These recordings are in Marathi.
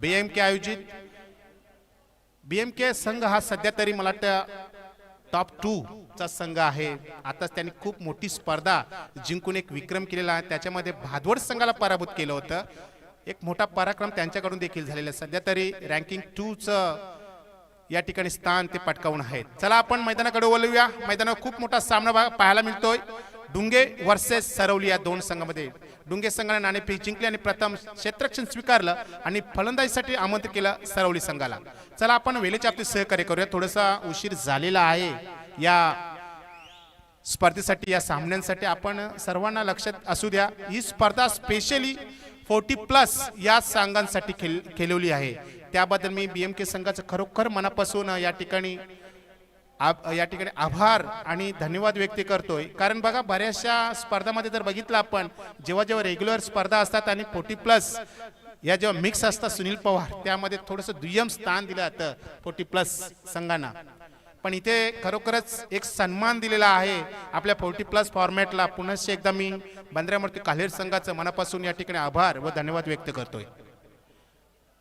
बीएमके आयोजित बीएमके संघ हा सध्या तरी मला वाटतं टॉप 2 चा संघ आहे। आताच त्यांनी खूप मोठी स्पर्धा जिंकून एक विक्रम केलेला आहे, त्याच्यामध्ये भादवड संघाला पराभूत केलं होतं। एक मोठा पराक्रम त्यांच्याकडून देखील झालेला, सध्या तरी रँकिंग 2 चं या ठिकाणी स्थान ते पटकावून आहेत। चला आपण मैदानाकडे वळूया। मैदानावर खूप मोठा सामना पाहायला मिळतोय, डुंगे वर्सेस सरवली या दोन संघामध्ये। डुंगे संघाने नाणेफेक जिंकली आणि प्रथम क्षेत्ररक्षण स्वीकारलं आणि फलंदाजीसाठी आमंत्रित केलं सरवली संघाला। चला आपण वेळेच्या बाबतीत सहकार्य करूया, थोडासा उशीर झालेला आहे या स्पर्धेसाठी, या सामन्यांसाठी। आपण सर्वांना लक्षात असू द्या, ही स्पर्धा स्पेशली 40+ या संघांसाठी खेळवली आहे। त्याबद्दल मी बीएमके संघाचं खरोखर मनापासून या ठिकाणी आभार आणि धन्यवाद व्यक्त करतोय। कारण बघा, बऱ्याचशा स्पर्धामध्ये जर बघितलं आपण, जेव्हा जेव्हा रेग्युलर स्पर्धा असतात आणि 40+ या जेव्हा मिक्स असतात सुनील पवार, त्यामध्ये थोडंसं दुय्यम स्थान दिलं जातं 40+ संघांना। पण इथे खरोखरच एक सन्मान दिलेला आहे आपल्या 40+ फॉर्मॅटला। पुन्हा एकदा मी बंद्रामूर्ती काल्हेर संघाचं मनापासून या ठिकाणी आभार व धन्यवाद व्यक्त करतोय।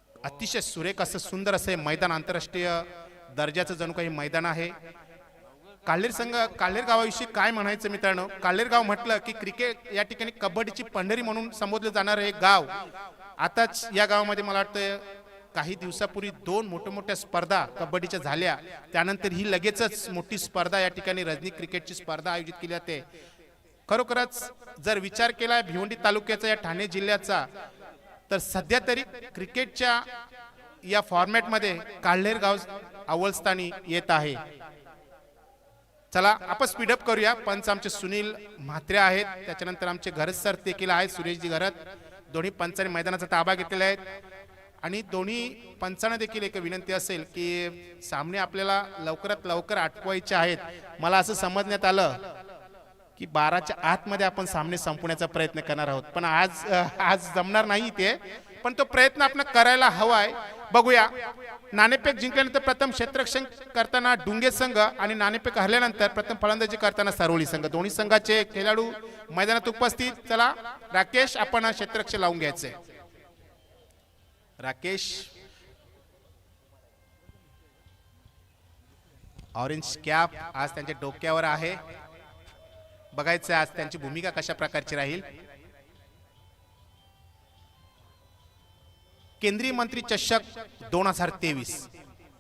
अतिशय सुरेख असं सुंदर असं मैदान, आंतरराष्ट्रीय दर्जाचं जणू काही मैदान आहे। काल्हेर संघ, काल्हेर गावाविषयी काय म्हणायचं मित्रांनो, काल्हेर गाव म्हटलं की क्रिकेट या ठिकाणी कबड्डीची पंढरी म्हणून संबोधलं जाणारं एक गाव। आताच या गावामध्ये मला वाटतं काही दिवसापूर्वी 2 मोठ्या स्पर्धा कबड्डीच्या झाल्या, त्यानंतर ही लगेचच मोठी स्पर्धा या ठिकाणी रणजी क्रिकेटची स्पर्धा आयोजित केली जाते। खरोखरच जर विचार केला भिवंडी तालुक्याचा या ठाणे जिल्ह्याचा, तर सध्या तरी क्रिकेटच्या या फॉर्मॅटमध्ये काल्हेर गाव अव्वल स्थानी येत आहे। चला आपण स्पीडअप करूया। पंच आमचे सुनील म्हात्रे आहेत, त्याच्यानंतर आमचे घरत सर देखील आहेत, सुरेशजी घरत। दोन्ही पंचांनी मैदानाचा ताबा घेतलेला आहे आणि दोन्ही पंचांना देखील एक विनंती असेल की सामने आपल्याला लवकरात लवकर आटवायचे आहेत। मला असं समजण्यात आलं की 12च्या आतमध्ये आपण सामने संपवण्याचा प्रयत्न करणार आहोत, पण आज जमणार नाही ते, पण तो प्रयत्न आपण करायला हवाय। बघूया, नाणेफेक जिंकल्यानंतर प्रथम क्षेत्ररक्षण करताना डुंगे संघ आणि नाणेफेक हरल्यानंतर प्रथम फलंदाजी करताना सरवली संघ, दोन्ही संघाचे खेळाडू मैदानात उपस्थित। चला राकेश, आपण क्षेत्ररक्षण लावून घ्यायचंय। राकेश ऑरेंज कॅप आज त्यांच्या डोक्यावर आहे, बघायचं आज त्यांची भूमिका कशा प्रकारची राहील। केंद्रीय मंत्री चषक 2023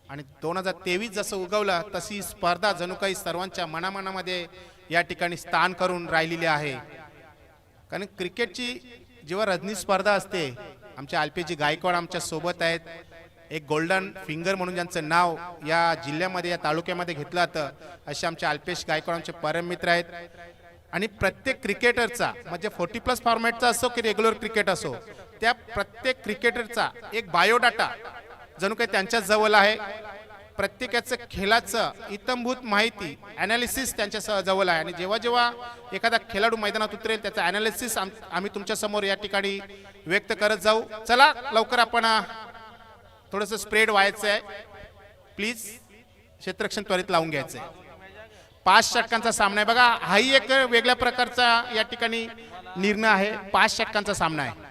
आणि 2023 जसं उगवलं तशी स्पर्धा जणू काही सर्वांच्या मनामध्ये या ठिकाणी स्थान करून राहिलेली आहे। कारण क्रिकेटची जेव्हा रजनी स्पर्धा असते, आमचे आलपेजी गायकवाड आमच्या सोबत आहेत, एक गोल्डन फिंगर म्हणून ज्यांचं नाव या जिल्ह्यामध्ये या तालुक्यामध्ये घेतलं जातं, असे आमचे अल्पेश गायकवाड आमचे परम मित्र आहेत। आणि प्रत्येक क्रिकेटरचा म्हणजे 40+ फॉर्मॅटचा असो की रेग्युलर क्रिकेट असो, त्या प्रत्येक क्रिकेटरचा एक बायोडाटा जणू काही त्यांच्या जवळ आहे। प्रत्येकाचं खेळाचं इत्थंभूत माहिती ॲनालिसिस त्यांच्या जवळ आहे आणि जेव्हा जेव्हा एखादा खेळाडू मैदानात उतरेल त्याचं ॲनालिसिस आम्ही तुमच्या समोर या ठिकाणी व्यक्त करत जाऊ। चला लवकर आपण थोडंसं स्प्रेड व्हायचं आहे, प्लीज क्षेत्ररक्षण त्वरित लावून घ्यायचं आहे। 5 षटकांचा सामना आहे बघा, हाही एक वेगळ्या प्रकारचा या ठिकाणी निर्णय आहे। 5 षटकांचा सामना आहे।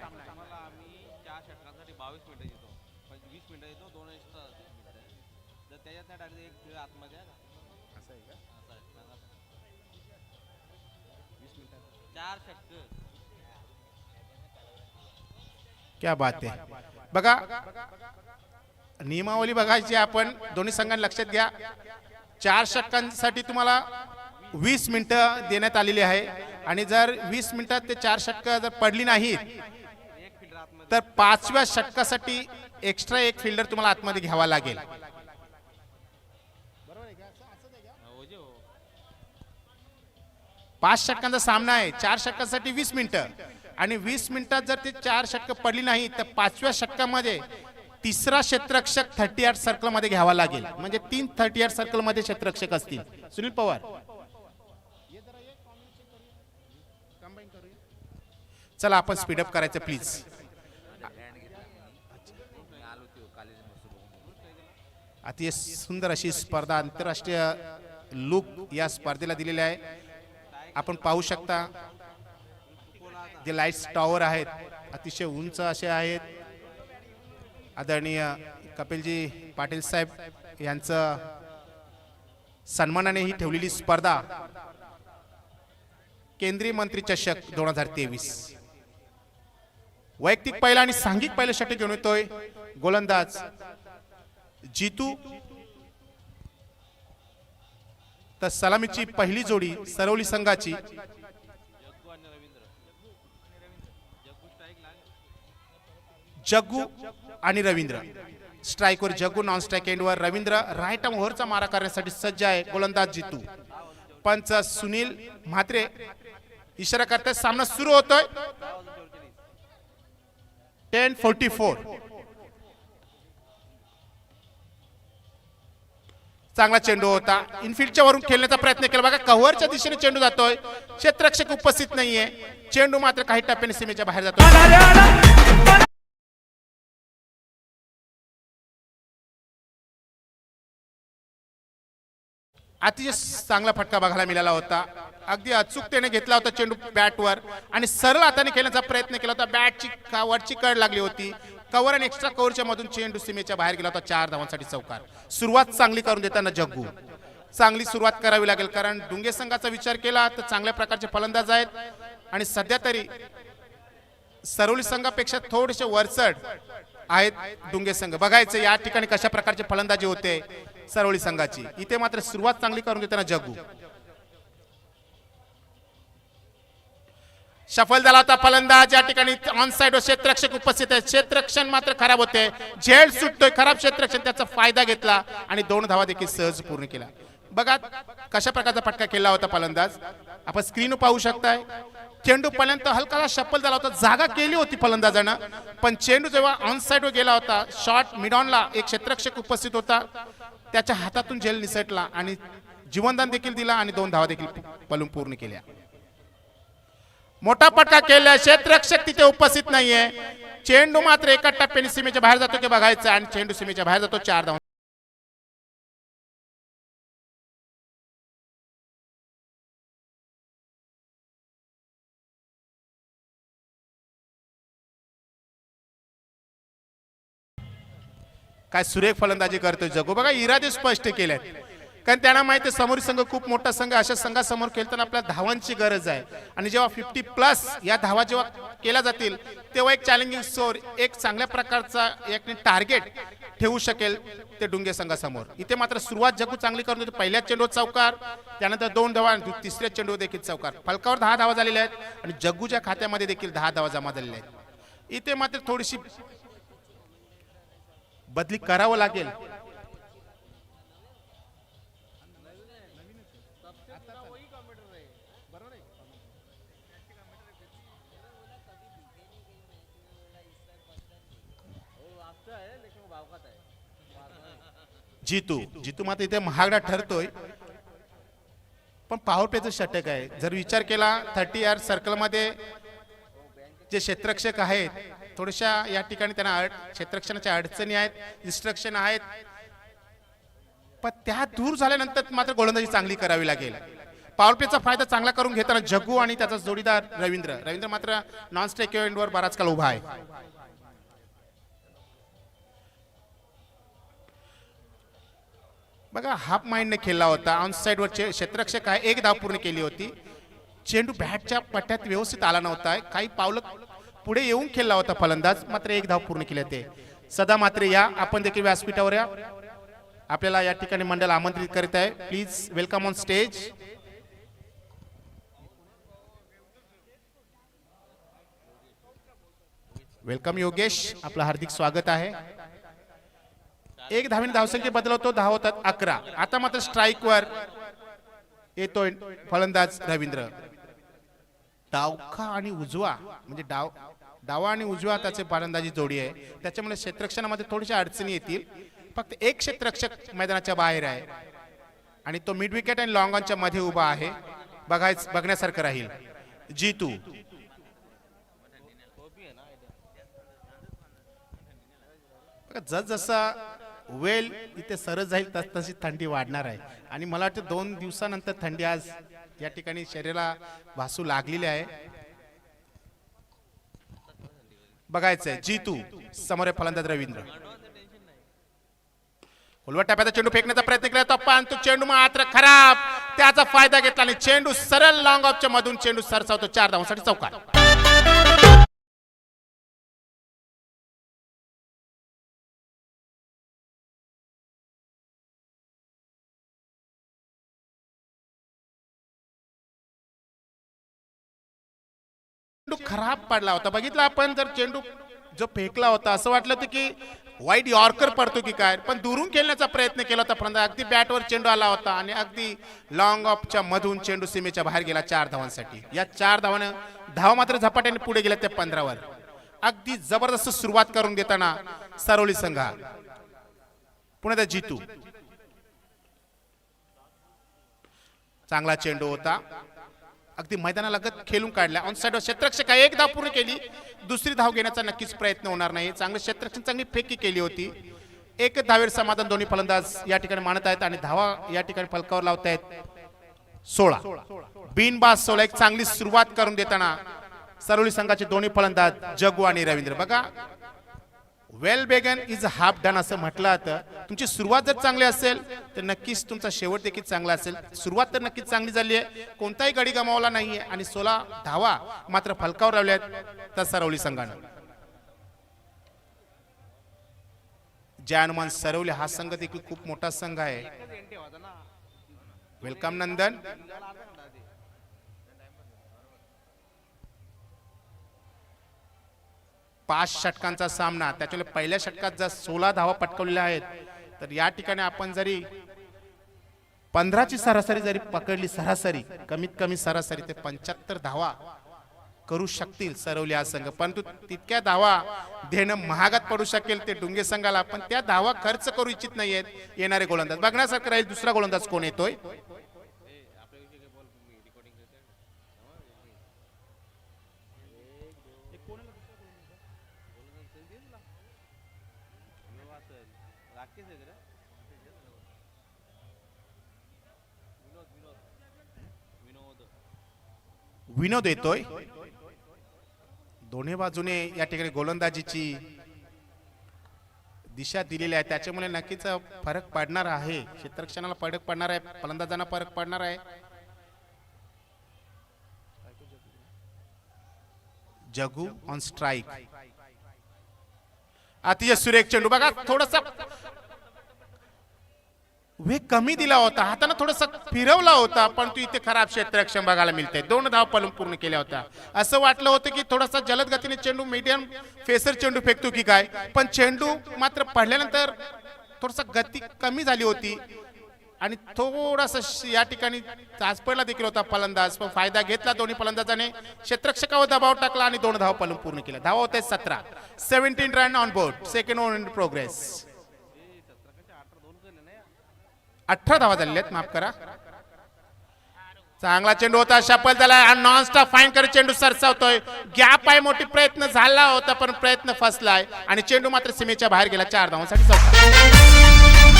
क्या बात आहे, बघा नियमावली बघायची आपण, दोन्ही संघांना लक्षात घ्या। 4 षटकांसाठी तुम्हाला 20 मिनिटं देण्यात आलेली आहे आणि जर 20 मिनिटात ते 4 षटकं जर पडली नाहीत तर 5व्या षटकासाठी एक्स्ट्रा एक फिल्डर तुम्हाला आतमध्ये घ्यावा लागेल। 5 षटकांचा सामना आहे, 4 षटकांसाठी 20 मिनिटं आणि 20 मिनिटात जर ते 4 षटकं पडली नाही तर 5व्या षटकामध्ये तिसरा क्षेत्ररक्षक 38 सर्कल मध्ये घ्यावा लागेल, म्हणजे 3 38 सर्कल मध्ये क्षेत्ररक्षक असतील। सुनील पवार, चला आपण स्पीडअप करायचं प्लीज। अतिशय सुंदर अशी स्पर्धा, आंतरराष्ट्रीय लुक या स्पर्धेला दिलेले आहे। आपण पाहू शकता जे लाईट्स टॉवर आहेत अतिशय उंच असे आहेत आदरणीय कपिलजी पाटील साहेब यांचं सन्मानाने ही ठेवलेली स्पर्धा केंद्रीय मंत्री चषक 2023 वैयक्तिक पहिला आणि सांघिक पहिला षटक घेऊन येतोय गोलंदाज जीतू। तर सलामीची पहिली जोडी सरवली संघाची जग्गू आणि रवींद्र। स्ट्राइकवर जग्गू, नॉन स्ट्राइक एंडवर रवींद्र। राईट आर्म ओव्हरचा मारा करण्यासाठी सज्ज आहे गोलंदाज जीतू। पंच सुनील म्हात्रे इशारा करतात सामना सुरू होतोय। 10:44 चांगला चेंडू होता, इनफिल्डच्या वरून खेळण्याचा प्रयत्न केला बघा, कव्हरच्या दिशेने चेंडू जातोय, क्षेत्ररक्षक उपस्थित नाहीये, चेंडू मात्र काही टप्प्याने सीमेच्या बाहेर जातोय। अतिशय चांगला फटका बघायला मिळाला होता, अगदी अचूकतेने घेतला होता चेंडू बॅटवर आणि सरळ हाताने खेळण्याचा प्रयत्न केला होता, बॅटची वरची कड लागली होती, कव्हर आणि एक्स्ट्रा कव्हरच्या मधून चेंडू सीमेच्या बाहेर गेला होता। 4 धावांसाठी चौकार। सुरुवात चांगली करून देताना जग्गू, चांगली सुरुवात करावी लागेल कारण डुंगे संघाचा विचार केला तर चांगल्या प्रकारचे फलंदाज आहेत आणि सध्या तरी सरवली संघापेक्षा थोडेसे वरचढ आहेत डुंगे संघ। बघायचं या ठिकाणी कशा प्रकारचे फलंदाजी होते सरवली संघाची। इथे मात्र सुरुवात चांगली करून देताना जग्गू, सफल झाला होता फलंदाज या ठिकाणी। ऑन साइड वर क्षेत्ररक्षक उपस्थित आहे, क्षेत्ररक्षण मात्र खराब होते, झेल सुटतोय, खराब क्षेत्ररक्षण त्याचा फायदा घेतला आणि 2 धावा देखील सहज पूर्ण केला। बघा कशा प्रकारचा फटका केला होता फलंदाज, आपण स्क्रीन पाहू शकताय। चेंडू पर्यंत हलका शफल झाला होता, जागा केली होती फलंदाजानं, पण चेंडू जेव्हा ऑन साइड वर गेला होता, शॉट मिड ऑनला एक क्षेत्ररक्षक उपस्थित होता, त्याच्या हातातून झेल निसटला आणि जीवनदान देखील दिला आणि 2 धावा देखील पलून पूर्ण केल्या। मोठा फटका केला, क्षेत्ररक्षक तिथे उपस्थित नाहीये, चेंडू मात्र एका टप्प्याने सीमेच्या बाहेर जातो की बघायचं आणि चेंडू सीमेच्या बाहेर जातो। 4 धावा। काय सुरेख फलंदाजी करतोय जग्गू, बघा इरादे स्पष्ट केले, कारण त्यांना माहिती आहे समोर संघ खूप मोठा संघ, अशा संघासमोर खेळताना आपल्याला धावांची गरज आहे आणि जेव्हा 50+ या धावा जेव्हा केल्या जातील तेव्हा एक चॅलेंजिंग स्कोर, एक चांगल्या प्रकारचा एक टार्गेट ठेवू शकेल ते डुंगे संघासमोर। इथे मात्र सुरुवात जग्गू चांगली करून देतो, पहिल्या चेंडूवर चौकार, त्यानंतर 2 धावा, तिसऱ्या चेंडूवर देखील चौकार, फलकावर 10 धावा झालेल्या आहेत आणि जग्गूच्या खात्यामध्ये देखील 10 धावा जमा झालेल्या आहेत। इथे मात्र थोडीशी बदली करावं लागेल। जीतू मात्र इथे महागडा ठरतोय, पण पॉवर प्लेचं षटक आहे। जर विचार केला 30 यार्ड सर्कल मध्ये जे क्षेत्ररक्षक आहेत थोड्याशा या ठिकाणी त्यांना क्षेत्ररक्षणाच्या अडचणी आहेत, इन्स्ट्रक्शन आहेत, पण त्या दूर झाल्यानंतर मात्र गोलंदाजी चांगली करावी लागेल। पॉवर प्लेचा फायदा चांगला करून घेताना जग्गू आणि त्याचा जोडीदार रवींद्र मात्र नॉन स्ट्राइक एंडवर बराच काळ उभा आहे। बघा हाफ माइंडने खेळला होता, ऑन साइड वर क्षेत्ररक्षक आहे, 1 धाव पूर्ण केली होती, चेंडू बॅटच्या पट्ट्यात व्यवस्थित आला नव्हता, काही पावलं पुढे येऊन खेळला होता फलंदाज, मात्र 1 धाव पूर्ण केले ते। सदा मात्र या आपण देखील व्यासपीठावर या, आपल्याला या ठिकाणी मंडळ आमंत्रित करीत आहे, please welcome on stage. Welcome Yogesh, आपलं हार्दिक स्वागत आहे। 1 धावेने धावसंख्या बदलवतो, धाव होतात 11। आता मात्र स्ट्राइक वर येतोय फलंदाज रवींद्र, डावखा आणि उजवा म्हणजे डावा आणि उजवा त्याचे फलंदाजी जोडी आहे, त्याच्यामुळे क्षेत्ररक्षणामध्ये थोडीशा अडचणी येतील। फक्त एक क्षेत्ररक्षक मैदानाच्या बाहेर आहे आणि तो मिड विकेट आणि लॉंग ऑनच्या मध्ये उभा आहे, बघण्यासारखं राहील। जीतू जसा वेल इथे सरस जाईल तशी थंडी वाढणार आहे आणि मला वाटतं 2 दिवसानंतर थंडी आज या ठिकाणी शरीराला भासू लागलेली आहे। बघायचंय जीतू समोर फलंदाज रवींद्र, उलवा टप्प्याचा चेंडू फेकण्याचा प्रयत्न केला होता पण तो चेंडू मात्र खराब, त्याचा फायदा घेतला आणि चेंडू सरळ लॉंग ऑफच्या मधून चेंडू सरसावतो 4 धावांसाठी चौकार. चेंडू खराब पडला होता, बघितला आपण जर चेंडू जो फेकला होता असं वाटलं होतं की वाईट यॉर्कर पडतो की काय, पण दुरून खेळण्याचा प्रयत्न केला होता फलंदाज, अगदी बॅटवर चेंडू आला होता आणि अगदी लॉंग ऑफच्या मधून चेंडू सीमेच्या बाहेर गेला 4 धावांसाठी. या 4 धावानं धावा मात्र झपाट्याने पुढे गेल्या त्या 15वर. अगदी जबरदस्त सुरुवात करून देताना सरोली संघ पुण्याचा जितू, चांगला चेंडू होता, अगदी मैदानालगत खेळून काढला. ऑन साइड क्षेत्ररक्षक एक धाव पूर्ण केली, दुसरी धाव घेण्याचा नक्कीच प्रयत्न होणार नाही. चांगलं क्षेत्ररक्षण, चांगली फेकी केली होती. एक धावेर समाधान दोन्ही फलंदाज या ठिकाणी मानत आहेत आणि धावा या ठिकाणी फलकावर लावत आहेत 16. बिनबाद 16. एक चांगली सुरुवात करून देताना सरोली संघाचे दोन्ही फलंदाज जगू आणि रवींद्र. बघा वेल बेगन इज हाफ डन असं म्हटलं जातं. तुमची सुरुवात जर चांगली असेल तर नक्कीच तुमचा शेवट देखील चांगला असेल. सुरुवात तर नक्कीच चांगली झाली आहे, कोणताही गडी गमावला नाहीये आणि 16 धावा मात्र फलकावर लावल्यात तर सरोली संघानं. जय हनुमान सरवली हा संघ देखील खूप मोठा संघ आहे. वेलकम नंदन. 5 षटकांचा सामना, त्याच्यामुळे पहिल्या षटकात जर 16 धावा पटकवलेल्या आहेत तर या ठिकाणी आपण जरी 15ची सरासरी जरी पकडली, सरासरी कमीत कमी सरासरी ते 75 धावा करू शकतील सरवली हा संघ. परंतु तितक्या धावा देणं महागात पडू शकेल ते डुंगे संघाला, पण त्या धावा खर्च करू इच्छित नाहीयेत येणारे गोलंदाज. बघण्यासारखं राहील दुसरा गोलंदाज कोण येतोय. विनोद येतोय. दोन्ही बाजूने या ठिकाणी गोलंदाजीची दिशा दिलेली आहे, त्याच्यामुळे नक्कीच फरक पडणार आहे. क्षेत्ररक्षणाला फरक पडणार आहे, फलंदाजांना फरक पडणार आहे. जगू ऑन स्ट्राइक. अतिशय सुरेख चेंडू. बघा थोडासा वेग कमी दिला होता, हाताने थोडासा फिरवला होता, पण तू इथे खराब क्षेत्ररक्षण बघायला मिळते. 2 धाव पलून पूर्ण केल्या होत्या. असं वाटलं होतं की थोडासा जलद गतीने चेंडू मीडियम फेसर चेंडू फेकतो की काय, पण चेंडू मात्र पडल्यानंतर थोडासा गती कमी झाली होती आणि थोडासा या ठिकाणी चाचपडला देखील होता फलंदाज, पण फायदा घेतला दोन्ही फलंदाजाने. क्षेत्ररक्षकावर दबाव टाकला आणि 2 धाव पलून पूर्ण केल्या. धावा होते 17. 17 run on board. Second over in progress. 18 धावा झालेल्या आहेत, माफ करा. चांगला चेंडू होता, शपल झाला, नॉन स्टॉप फाईन करत चेंडू सरसावतोय. गॅप आहे, मोठी प्रयत्न झाला होता पण प्रयत्न फसलाय आणि चेंडू मात्र सीमेच्या बाहेर गेला. 4 धावांसाठी चौकार.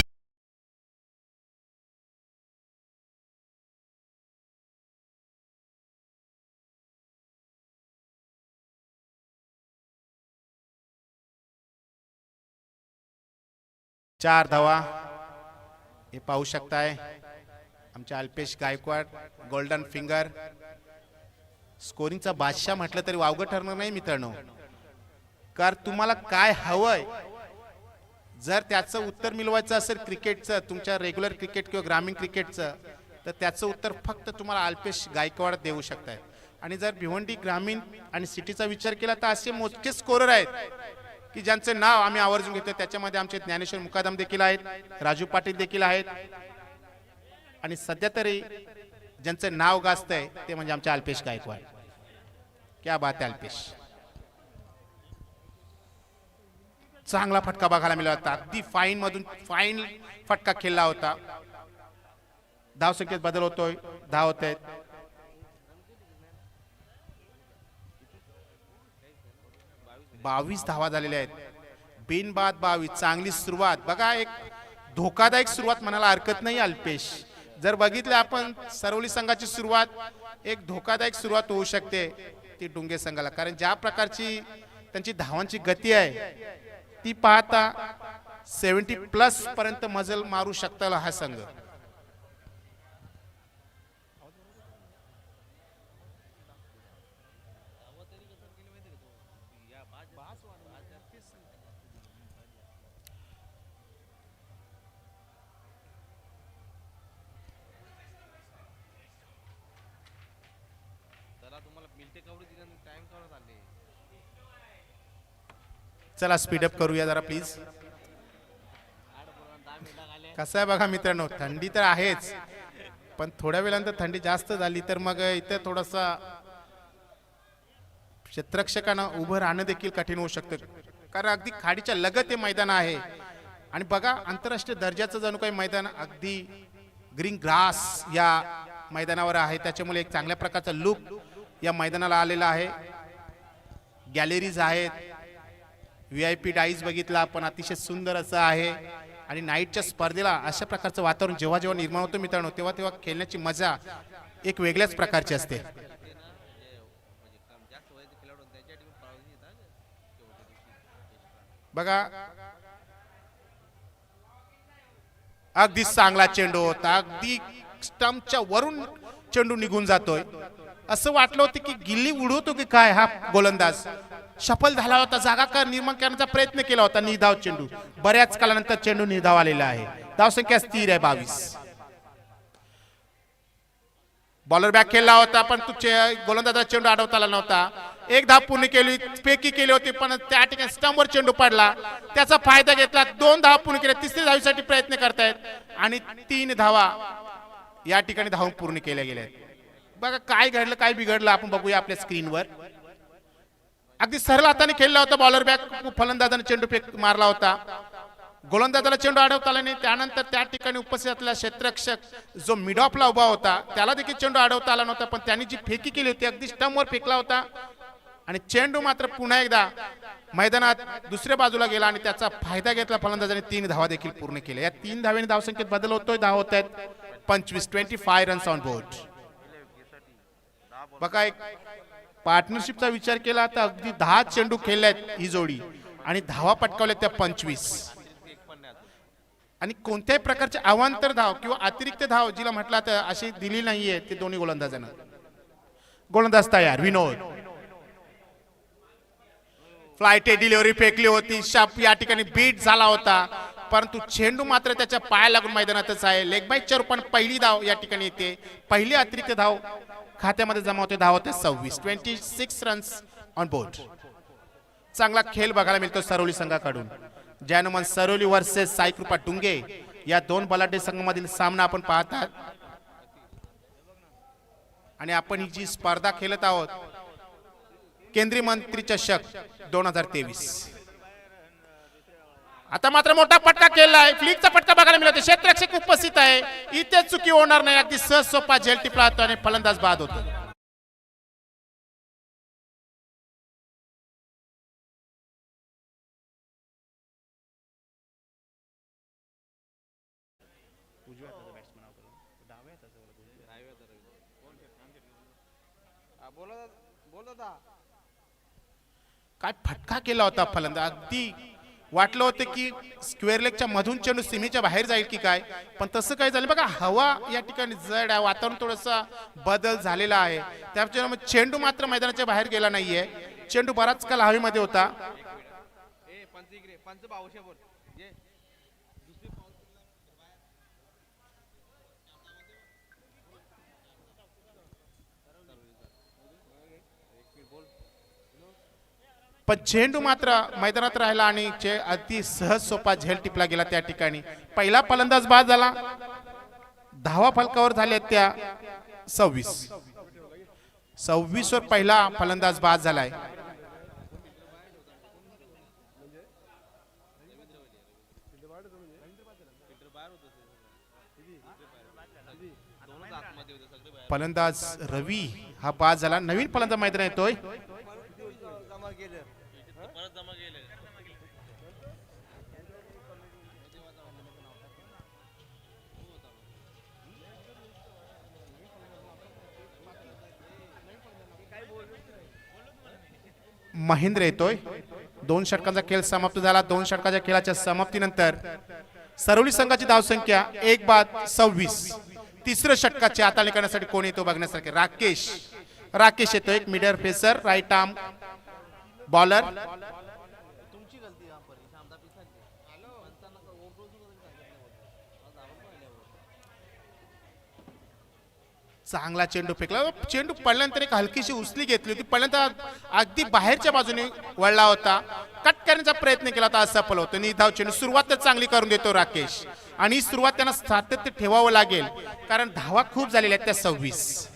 चार धावा हे पाहू शकताय. आमच्या अल्पेश गायकवाड गोल्डन फिंगर. स्कोरिंगचा बादशाह म्हटलं तरी वावगं ठरणार नाही मित्रांनो, कारण तुम्हाला काय हवंय जर त्याचं उत्तर मिळवायचं असेल क्रिकेटचं, तुमच्या रेग्युलर क्रिकेट किंवा ग्रामीण क्रिकेटचं, तर त्याचं उत्तर फक्त तुम्हाला अल्पेश गायकवाड देऊ शकताय. आणि जर भिवंडी ग्रामीण आणि सिटीचा विचार केला तर असे मोजके स्कोरर आहेत की ज्यांचं नाव आम्ही आवर्जून घेतो. त्याच्यामध्ये आमचे ज्ञानेश्वर मुकादम देखील आहेत, राजू पाटील देखील आहेत आणि सध्या तरी ज्यांचं नाव गाजतंय ते म्हणजे आमचे अल्पेश गायकवाड. क्या बात आहे अल्पेश. चांगला फटका बघायला मिळाला होता, अगदी फाईन मधून फाईन फटका खेळला होता. धाव संख्येत बदल होतोय, धाव होत आहेत. बावीस धावा झालेल्या आहेत, बिनबाद 22. चांगली सुरुवात बघा, एक धोकादायक सुरुवात म्हणायला हरकत नाही अल्पेश. जर बघितलं आपण सरवली संघाची सुरुवात एक धोकादायक सुरुवात होऊ शकते ती डुंगे संघाला, कारण ज्या प्रकारची त्यांची धावांची गती आहे ती पाहता 70+ पर्यंत मजल मारू शकता हा संघ. चला स्पीडअप करूया जरा प्लीज. कसं आहे बघा मित्रांनो, थंडी तर आहेच, पण थोड्या वेळानंतर थंडी जास्त झाली तर मग इथे थोडासा क्षेत्ररक्षकांना उभं राहणं देखील कठीण होऊ शकतं, कारण अगदी खाडीच्या लगत हे मैदान आहे. आणि बघा आंतरराष्ट्रीय दर्जाचं जणू काही मैदान अगदी ग्रीन ग्रास या मैदानावर आहे, त्याच्यामुळे एक चांगल्या प्रकारचा लुक या मैदानाला आलेला आहे. गॅलरीज आहेत, VIP डाईज बघितला आपण, अतिशय सुंदर असं आहे. आणि नाईटच्या स्पर्धेला अशा प्रकारचं वातावरण जेव्हा जेव्हा निर्माण होतं मित्रांनो, तेव्हा तेव्हा खेळण्याची मजा एक वेगळ्याच प्रकारची असते. बघा अगदी चांगला चेंडू होता, अगदी स्टंपच्या वरून चेंडू निघून जातोय. असं वाटलं होतं की गिल्ली उडवतो की काय हा गोलंदाज. सफल झाला होता, जागा निर्माण करण्याचा प्रयत्न केला होता. निर्धाव चेंडू, बऱ्याच काळानंतर चेंडू निर्धाव आलेला आहे. धावसंख्या स्थिर आहे 22. बॉलर बॅक खेळला होता, पण गोलंदाजाचा चेंडू अडवता आला नव्हता. एक धाव पूर्ण केली, फेकी केली होती, पण त्या ठिकाणी स्टंपवर चेंडू पडला, त्याचा फायदा घेतला. 2 धावा पूर्ण केल्या, तिसरी धावीसाठी प्रयत्न करतायत आणि 3 धावा या ठिकाणी धावून पूर्ण केल्या गेल्या. बघा काय घडलं, काय बिघडलं आपण बघूया आपल्या स्क्रीनवर. अगदी सरळ हाताने खेळला होता बॉलर बॅक, फलंदाजाने चेंडू फेक मारला होता, गोलंदाजाला चेंडू अडवता आला नाही. त्यानंतर त्या ठिकाणी उपस्थित असलेला क्षेत्ररक्षक जो मिड ऑफला उभा होता त्याला देखील चेंडू अडवता आला नव्हता, पण त्यांनी जी फेकी केली होती अगदी स्टंपवर फेकला होता आणि चेंडू मात्र पुन्हा एकदा मैदानात दुसऱ्या बाजूला गेला आणि त्याचा फायदा घेतला. फलंदाजाने 3 धावा देखील पूर्ण केल्या. या 3 धावांनी धावसंख्येत बदल होतोय, धाव होत आहेत 25 रन्स ऑन बोर्ड. बघा एक पार्टनरशिपचा विचार केला तर अगदी 10 चेंडू खेळल्यात ही जोडी आणि धावा पटकावल्या त्या 25. आणि कोणत्याही प्रकारचे अवांतर धाव किंवा अतिरिक्त धाव जिला म्हटलं तर अशी दिली नाहीये ते दोन्ही गोलंदाजांना. गोलंदाज तयार, विनोद फ्लाइटे डिलिव्हरी फेकली होती, शाप या ठिकाणी बीट झाला होता, परंतु चेंडू मात्र त्याच्या पाया लागून मैदानातच आहे. लेग बाईटच्या रूपाने पहिली धाव या ठिकाणी येते, पहिली अतिरिक्त धाव खात्यामध्ये जमा होते. धाव होते 26 रन्स ऑन बोर्ड. चांगला खेळ बघायला मिळतो सरोली संघाकडून. जॅनमन सरोली वर्सेस साईकृपा डुंगे या 2 बलाढ्य संघामधील सामना आपण पाहतात. आणि आपण ही जी स्पर्धा खेळत आहोत केंद्रीय मंत्री चषक 2023. आता मात्र मोठा फटका केला आहे, फ्लिकचा फटका बघायला मिळतो. क्षेत्ररक्षक उपस्थित आहे, इथे चुकी होणार नाही. अगदी सहज सोपा झेल टिपला होता आणि फलंदाज बाद होतो. काय फटका केला होता फलंदाज, अगदी वाटलं होतं की स्क्वेअर लेगच्या मधून चेंडू सीमेच्या बाहेर जाईल की काय, पण तसं काही झालं. बघा हवा या ठिकाणी जड आहे, वातावरण थोडंसं बदल झालेला आहे, त्यामुळे चेंडू मात्र मैदानाच्या बाहेर गेला नाहीये. चेंडू बराच काल हवेमध्ये होता. पण चेंडू मात्र मैदानात राहिला आणि अति सहज सोपा झेल टिपला गेला. त्या ठिकाणी पहिला फलंदाज बाद झाला. धावा फलकावर झाल्या त्या 26 वर पहिला फलंदाज बाद झालाय. फलंदाज रवी हा बाद झाला. नवीन फलंदाज मैदान येतोय. महेंद्र येतोय. 2 षटकांचा खेळ समाप्त झाला. 2 षटकाच्या खेळाच्या समाप्तीनंतर सरवली संघाची धावसंख्या 1/26. तिसरं षटकाचे हाताळणी करण्यासाठी कोण येतो बघण्यासारखे. राकेश येतो, एक मिडर फेसर, राईट आर्म बॉलर. चांगला चेंडू फेकला. चेंडू पडल्यानंतर एक हलकीशी उचली घेतली होती, पडल्यानंतर अगदी बाहेरच्या बाजूने वळला होता. कट करण्याचा प्रयत्न केला होता, असफल होतो. धाव चेंडू सुरुवात चांगली करून देतो राकेश, आणि ही सुरुवात त्यांना सातत्य ठेवावं लागेल कारण धावा खूप झालेल्या आहेत त्या 26.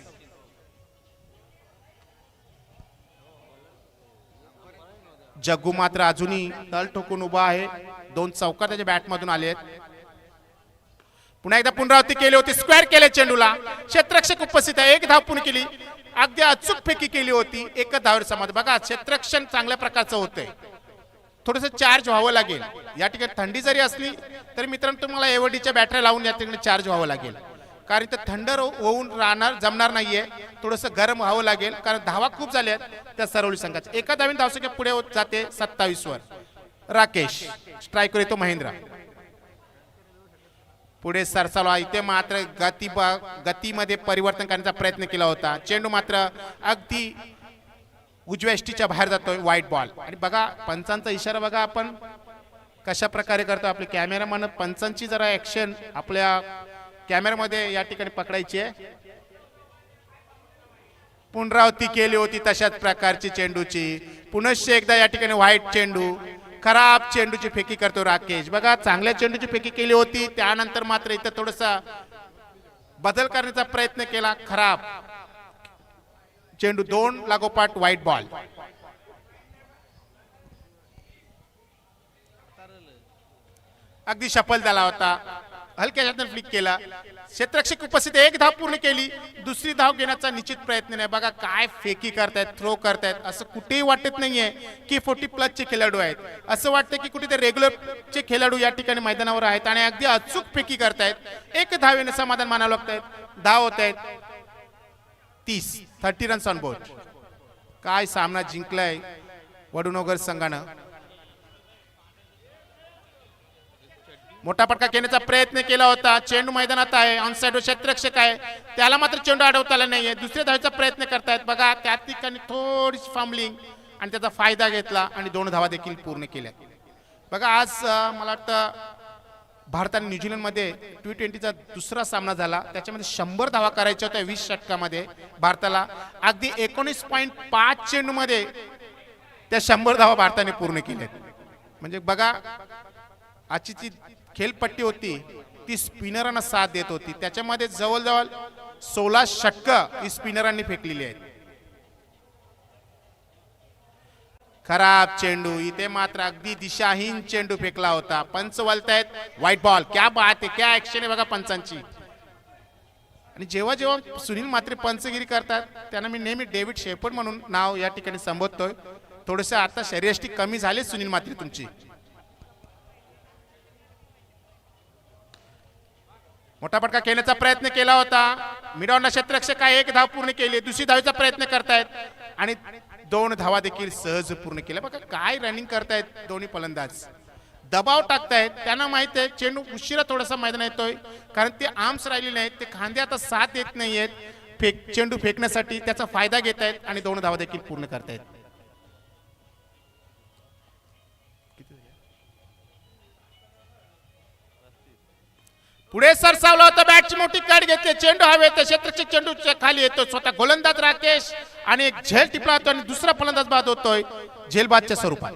जग्गू मात्र अजूनही तळ ठोकून उभा आहे. 2 चौकार त्याच्या बॅटमधून आले आहेत. पुन्हा एकदा पुनरावृत्ती केली होती, स्क्वेअर केले चेंडूला. क्षेत्ररक्षक उपस्थित आहे, 1 धाव पूर्ण केली. अगदी अचूक फेकी केली होती, 1 धावेवर समाधान. बघा क्षेत्ररक्षण चांगल्या प्रकारचं होतंय, थोडंसं चार्ज व्हावं लागेल. या ठिकाणी थंडी जरी असली तरी मित्रांनो तुम्हाला एवढीच्या बॅटऱ्या लावून या ठिकाणी चार्ज व्हावं लागेल, कारण इथं थंड होऊन राहणार जमणार नाहीये. थोडंसं गरम व्हावं लागेल कारण धावा खूप झाल्या त्या सरवली संघाच्या. 1 धावेने धावसंख्या पुढे होत जाते 27 वर. राकेश स्ट्रायकर येतो, महेंद्र पुढे सरसावला. इथे मात्र गतीमध्ये परिवर्तन करण्याचा प्रयत्न केला होता. चेंडू मात्र अगदी उजव्या एष्टीच्या बाहेर जातोय, वाईट बॉल. आणि बघा पंचांचा इशारा बघा आपण कशा प्रकारे करतो. आपले कॅमेरामॅन पंचांची जरा ऍक्शन आपल्या कॅमेरामध्ये या ठिकाणी पकडायची आहे. पुनरावृत्ती केली होती तशाच प्रकारची चेंडूची. पुनश्च एकदा या ठिकाणी व्हाईट चेंडू, खराब चेंडूची फेकी करतो राकेश. बघा चांगल्या चेंडूची फेकी केली होती, त्यानंतर मात्र इथं थोडासा बदल करण्याचा प्रयत्न केला. खराब चेंडू, 2 लागोपाठ व्हाईट बॉल. अगदी सफल झाला होता, हलक्या हाताने फ्लिक केला. क्षेत्ररक्षक उपस्थित, 1 धाव पूर्ण केली. दुसरी धाव घेण्याचा निश्चित प्रयत्न नाही. बघा काय फेकी करतायत, थ्रो करतायत. असं कुठेही वाटत नाहीये की 40+ चे खेळाडू आहेत. असं वाटतं की कुठे ते रेग्युलर चे खेळाडू या ठिकाणी मैदानावर आहेत आणि अगदी अचूक फेकी करतायत. 1 धावेने समाधान मानावं लागतायत. धाव होत आहेत 30 रन्स ऑन बोर्ड. काय सामना जिंकलाय वडूनगर संघानं. मोठा फटका घेण्याचा प्रयत्न केला होता. चेंडू मैदानात आहे, ऑन साइड क्षेत्ररक्षक आहे, त्याला मात्र चेंडू अडवता आला नाहीये. दुसऱ्या धावेचा प्रयत्न करतायत. बघा त्या ठिकाणी थोडीशी फॉर्मलिंग आणि त्याचा फायदा घेतला आणि 2 धावा देखील पूर्ण केल्या. बघा आज मला वाटतं भारत आणि न्यूझीलंडमध्ये T20चा दुसरा सामना झाला, त्याच्यामध्ये 100 धावा करायच्या होत्या 20 षटकामध्ये भारताला. अगदी 19.5 चेंडूमध्ये त्या 100 धावा भारताने पूर्ण केल्या. म्हणजे बघा आजची जी खेळपट्टी होती ती स्पिनरांना साथ देत होती. त्याच्यामध्ये जवळजवळ 16 षटकं ही स्पिनरांनी फेकलेली आहेत. खराब चेंडू, इथे मात्र अगदी दिशाहीन चेंडू फेकला होता. पंच वलतायत, व्हाईट बॉल. क्या बात आहे, क्या ऍक्शन आहे बघा पंचांची. आणि जेव्हा जेव्हा सुनील मात्रे पंचगिरी करतात त्यांना मी नेहमी डेव्हिड शेफर्ड म्हणून नाव या ठिकाणी संबोधतोय. थोडंसं आता शरीरयष्टी कमी झाले सुनील मात्रे तुमची. मोठा फटका खेळण्याचा प्रयत्न केला होता. मिडॉनला क्षेत्ररक्षक आहे, 1 धाव पूर्ण केली. दुसरी धावेचा प्रयत्न करतायत आणि 2 धावा देखील सहज पूर्ण केल्या. बघा काय रनिंग करतायत दोन्ही फलंदाज, दबाव टाकतायत. त्यांना माहित आहे चेंडू उशिरा थोडासा मैदान येतोय कारण ते आर्म्स राहिले नाहीत, ते खांदे आता साथ देत नाहीयेत चेंडू फेकण्यासाठी. त्याचा फायदा घेत आहेत आणि 2 धावा देखील पूर्ण करतायत. पुढे सरसावला होता, बॅटची मोठी काढ घेतली, चेंडू हवे येतो, क्षेत्ररक्षक चेंडू खाली येतो. स्वतः गोलंदाज राकेश आणि एक झेल टिपला होतो आणि दुसरा फलंदाज बाद होतोय झेलबादच्या स्वरूपात.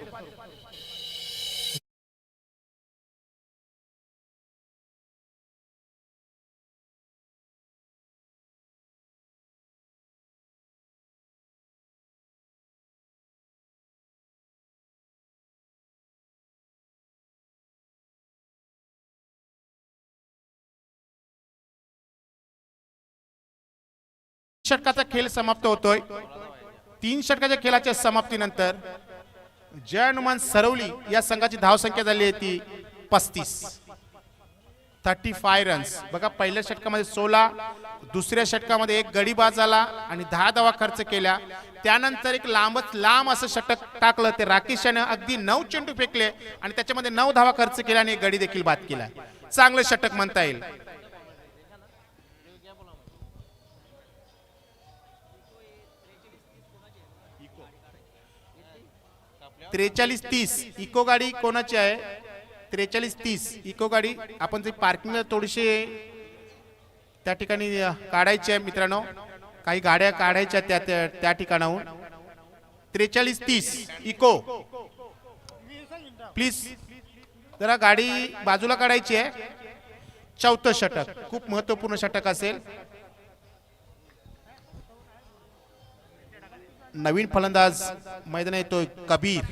षटकाचा खेळ समाप्त होतोय. 3 षटकाच्या खेळाच्या समाप्तीनंतर जय हनुमान सरवली या संघाची धावसंख्या झाली आहे ती 35. 35 रन्स. बघा पहिल्या षटकामध्ये 16, दुसऱ्या षटकामध्ये एक गडी बाद झाला आणि 10 धावा खर्च केल्या. त्यानंतर एक लांब असं षटक टाकलं ते राकेश याने अगदी 9 चेंडू फेकले आणि त्याच्यामध्ये 9 धावा खर्च केल्या आणि एक गडी देखील बाद केला. चांगलं षटक म्हणता येईल. 43-30 इको गाडी कोणाची आहे? 43-30 इको गाडी आपण जी पार्किंगला थोडीशी त्या ठिकाणी काढायची आहे मित्रांनो. काही गाड्या काढायच्या त्या ठिकाणाहून. 43-30 इको प्लीज जरा गाडी बाजूला काढायची आहे. चौथं षटक खूप महत्वपूर्ण षटक असेल. नवीन फलंदाज मैदान येतोय कबीर.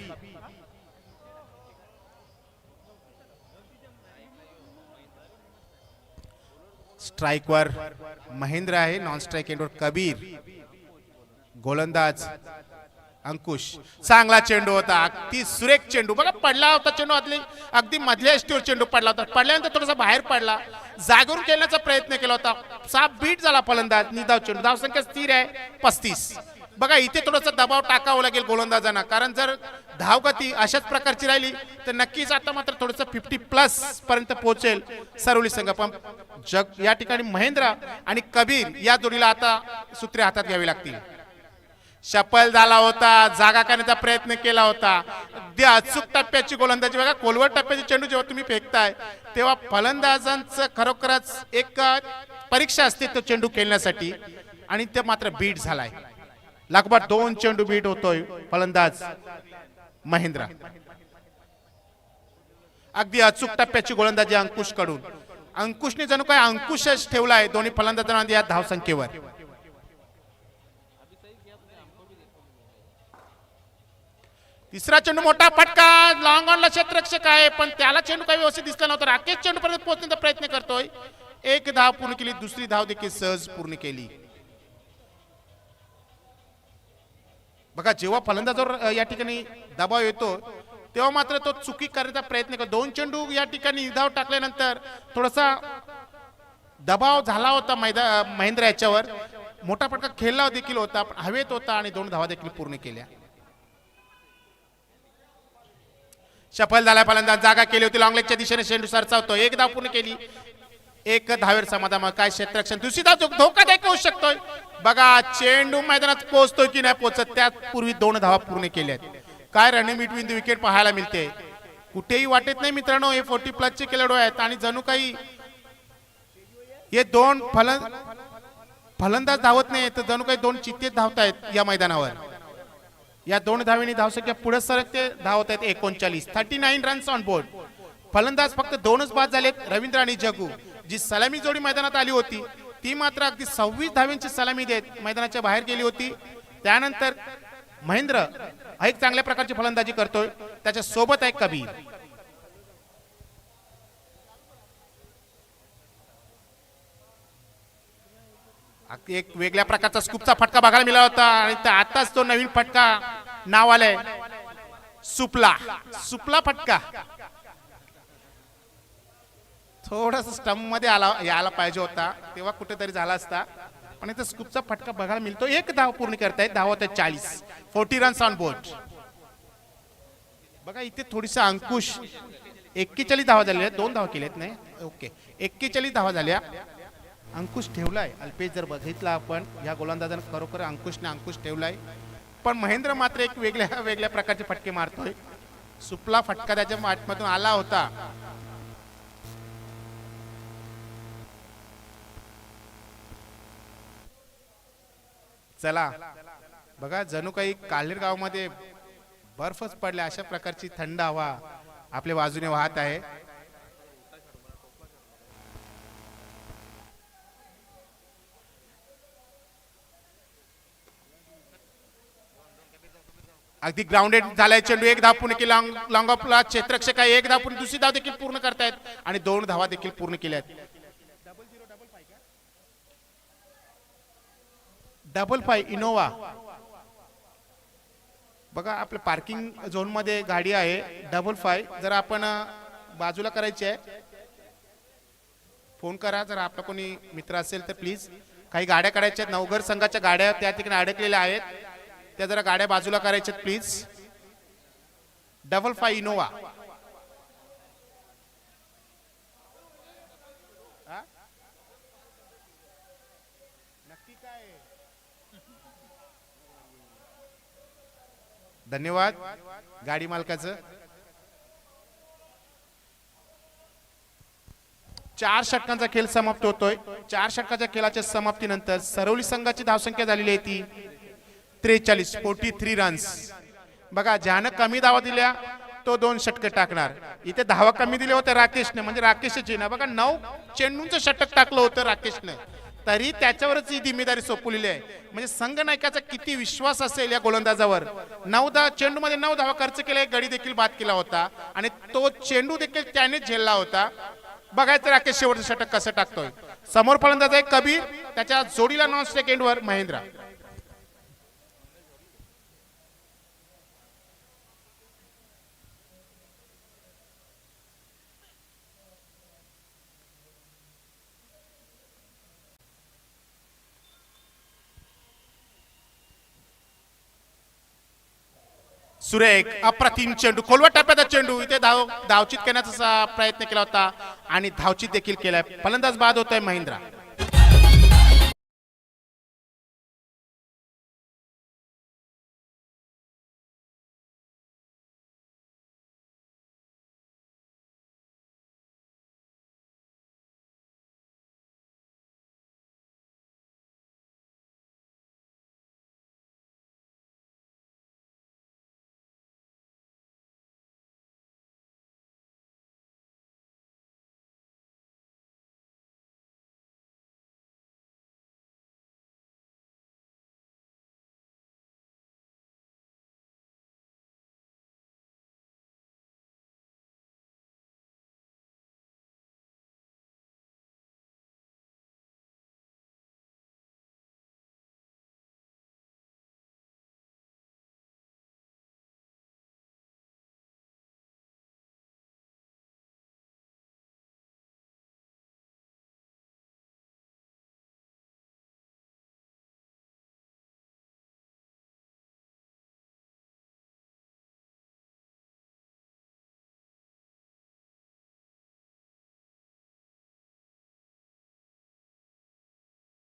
स्ट्राइकवर महेंद्र आहे, नॉन स्ट्राइक एंडवर कबीर. गोलंदाज अंकुश. चांगला चेंडू होता, अगदी सुरेख चेंडू. बघा पडला होता चेंडू, अगदी मधल्या एसटीवर चेंडू पडला होता. पडल्यानंतर थोडासा बाहेर पडला, जागेवर खेळण्याचा प्रयत्न केला होता. साफ बीट झाला फलंदाज. निधाव चेंडू. धावसंख्या स्थिर आहे 35. बघा इथे थोडासा दबाव टाकावा लागेल गोलंदाजांना, कारण जर धावगती अशाच प्रकारची राहिली तर नक्कीच आता मात्र थोडंसं 50+ पर्यंत पोहोचेल सरोली संघ. पण या ठिकाणी महेंद्र आणि कबीर या जोडीला आता सूत्रे हातात घ्यावी लागतील. शपल झाला होता, जागा करण्याचा प्रयत्न केला होता. अगदी अचूक टप्प्याची गोलंदाजी. बघा खोलवर टप्प्याची चेंडू जेव्हा तुम्ही फेकताय तेव्हा फलंदाजांचं खरोखरच एक परीक्षा असते तो चेंडू खेळण्यासाठी, आणि ते मात्र बीट झालाय. लगभग 2 चेंडू बीट होतोय फलंदाज महेंद्र. अगदी अचूक टप्प्याची गोलंदाजी अंकुश कडून. अंकुशने जणू काय अंकुशच ठेवलाय दोन्ही फलंदाजांना या धावसंख्येवर. तिसरा चेंडू मोठा फटका. लॉंग ऑनला क्षेत्ररक्षक आहे पण त्याला चेंडू काही व्यवस्थित दिसला नव्हता. राकेश चेंडू पर्यंत पोहोचण्याचा प्रयत्न करतोय. 1 धाव पूर्ण केली, दुसरी धाव देखील सहज पूर्ण केली. बघा जेव्हा फलंदाजावर या ठिकाणी दबाव येतो तेव्हा मात्र तो चुकी करण्याचा प्रयत्न करतो. 2 चेंडू या ठिकाणी धाव टाकल्यानंतर थोडासा दबाव झाला होता महेंद्र याच्यावर. मोठा फटका खेळला देखील होता, पण हवेत होता आणि 2 धावा देखील पूर्ण केल्या. सफल झाला फलंदाज. जागा केली होती लॉंग लेगच्या दिशेने चेंडू सरसावतो. 1 धाव पूर्ण केली, 1 धावेर समाधान. काय क्षेत्ररक्षण. दुसरी धाव धोकादायक होऊ शकतोय. बघा चेंडू मैदानात पोहोचतोय की नाही पोहोचत. त्यापूर्वी 2 धावा पूर्ण केल्यात. काय रनिंग बिटवीन द विकेट पाहायला मिळते. कुठेही वाटत नाही मित्रांनो हे 40+ चे खेळाडू आहेत आणि जणू काही हे 2 फलंदाज धावत नाही तर जणू काही 2 चित्ते धावतायत या मैदानावर. या 2 धावेनी धावसंख्या पुढे सरकते. धावत आहेत 39. 39 रन्स ऑन बोर्ड. फलंदाज फक्त 2च बाद झालेत, रवींद्र आणि जगू. जी सलामी जोडी मैदानात आली होती ती मात्र अगदी 26 धाव्यांची सलामी देत मैदानाच्या बाहेर गेली होती. त्यानंतर महेंद्र एक चांगल्या प्रकारची फलंदाजी करतोय, त्याच्या सोबत आहे कबीर. एक वेगळ्या प्रकारचा स्कूपचा फटका बघायला मिळाला होता आणि आताच तो नवीन फटका नाव आलंय सुपला फटका. थोडस स्टंप मध्ये यायला पाहिजे होता तेव्हा कुठेतरी झाला असता, पण इथं स्कूपचा फटका बघायला मिळतो. 1 धाव पूर्ण करतायत. धावत आहे 40. 40 रन्स ऑन बोर्ड. बघा इथे थोडीसा अंकुश 41 धावा झाल्या, 2 धावा केल्यात नाही. ओके 41 धावा झाल्या. अंकुश ठेवलाय. अल्पेश जर बघितला आपण या गोलंदाजाने खरोखर अंकुश ठेवलाय, पण महेंद्र मात्र एक वेगळ्या प्रकारचे फटके मारतोय. सुपला फटका त्याच्या माध्यमातून आला होता. चला बघा जणू काही काल्हेर गावामध्ये बर्फच पडल्या अशा प्रकारची थंड हवा आपल्या बाजूने वाहत आहे. अगदी ग्राउंडेड झालाय चेंडू. 1 धाव पूर्ण केली. लॉंग ऑफला क्षेत्ररक्षक आहे. 1 धाव पूर्ण, दुसरी धाव देखील पूर्ण करतायत आणि 2 धावा देखील पूर्ण केल्यात. 5 इनोवा. बघा आपल्या पार्किंग झोन मध्ये गाडी आहे 5 जर आपण बाजूला करायची आहे फोन करा जर आपला कोणी मित्र असेल तर प्लीज. काही गाड्या काढायच्या आहेत, नवघर संघाच्या गाड्या त्या ठिकाणी अडकलेल्या आहेत, त्या जरा गाड्या बाजूला करायच्या प्लीज. 55 इनोवा. नक्की काय? धन्यवाद गाडी मालकाचं. 4 षटकांचा खेळ समाप्त होतोय. 4 षटकाच्या खेळाच्या समाप्तीनंतर सरवली संघाची धावसंख्या झालेली आहे ती 43, 43 रन्स. बघा ज्यानं कमी धावा दिल्या तो 2 षटक टाकणार. इथे धावा कमी दिले होते राकेशने, म्हणजे राकेशची ना बघा 9 चेंडूंचं षटक टाकलं होतं राकेशने, तरी त्याच्यावरच ही जिम्मेदारी सोपवलेली आहे. म्हणजे संघनायकाचा किती विश्वास असेल या गोलंदाजावर. 9 चेंडू मध्ये 9 धावा खर्च केला, एक गडी देखील बाद केला होता आणि तो चेंडू देखील त्याने झेलला होता. बघायचं राकेश शेवटचं षटक कसं टाकतोय. समोर फलंदाज आहे कबीर, त्याच्या जोडीला नॉन स्ट्राइक एंडवर महेंद्र. सुरेख अप्रतिम चेंडू, खोलवर टप्प्याचा चेंडू. इथे धावचित करण्याचा प्रयत्न केला होता आणि धावचित देखील केलाय. फलंदाज बाद होत आहे महेंद्र.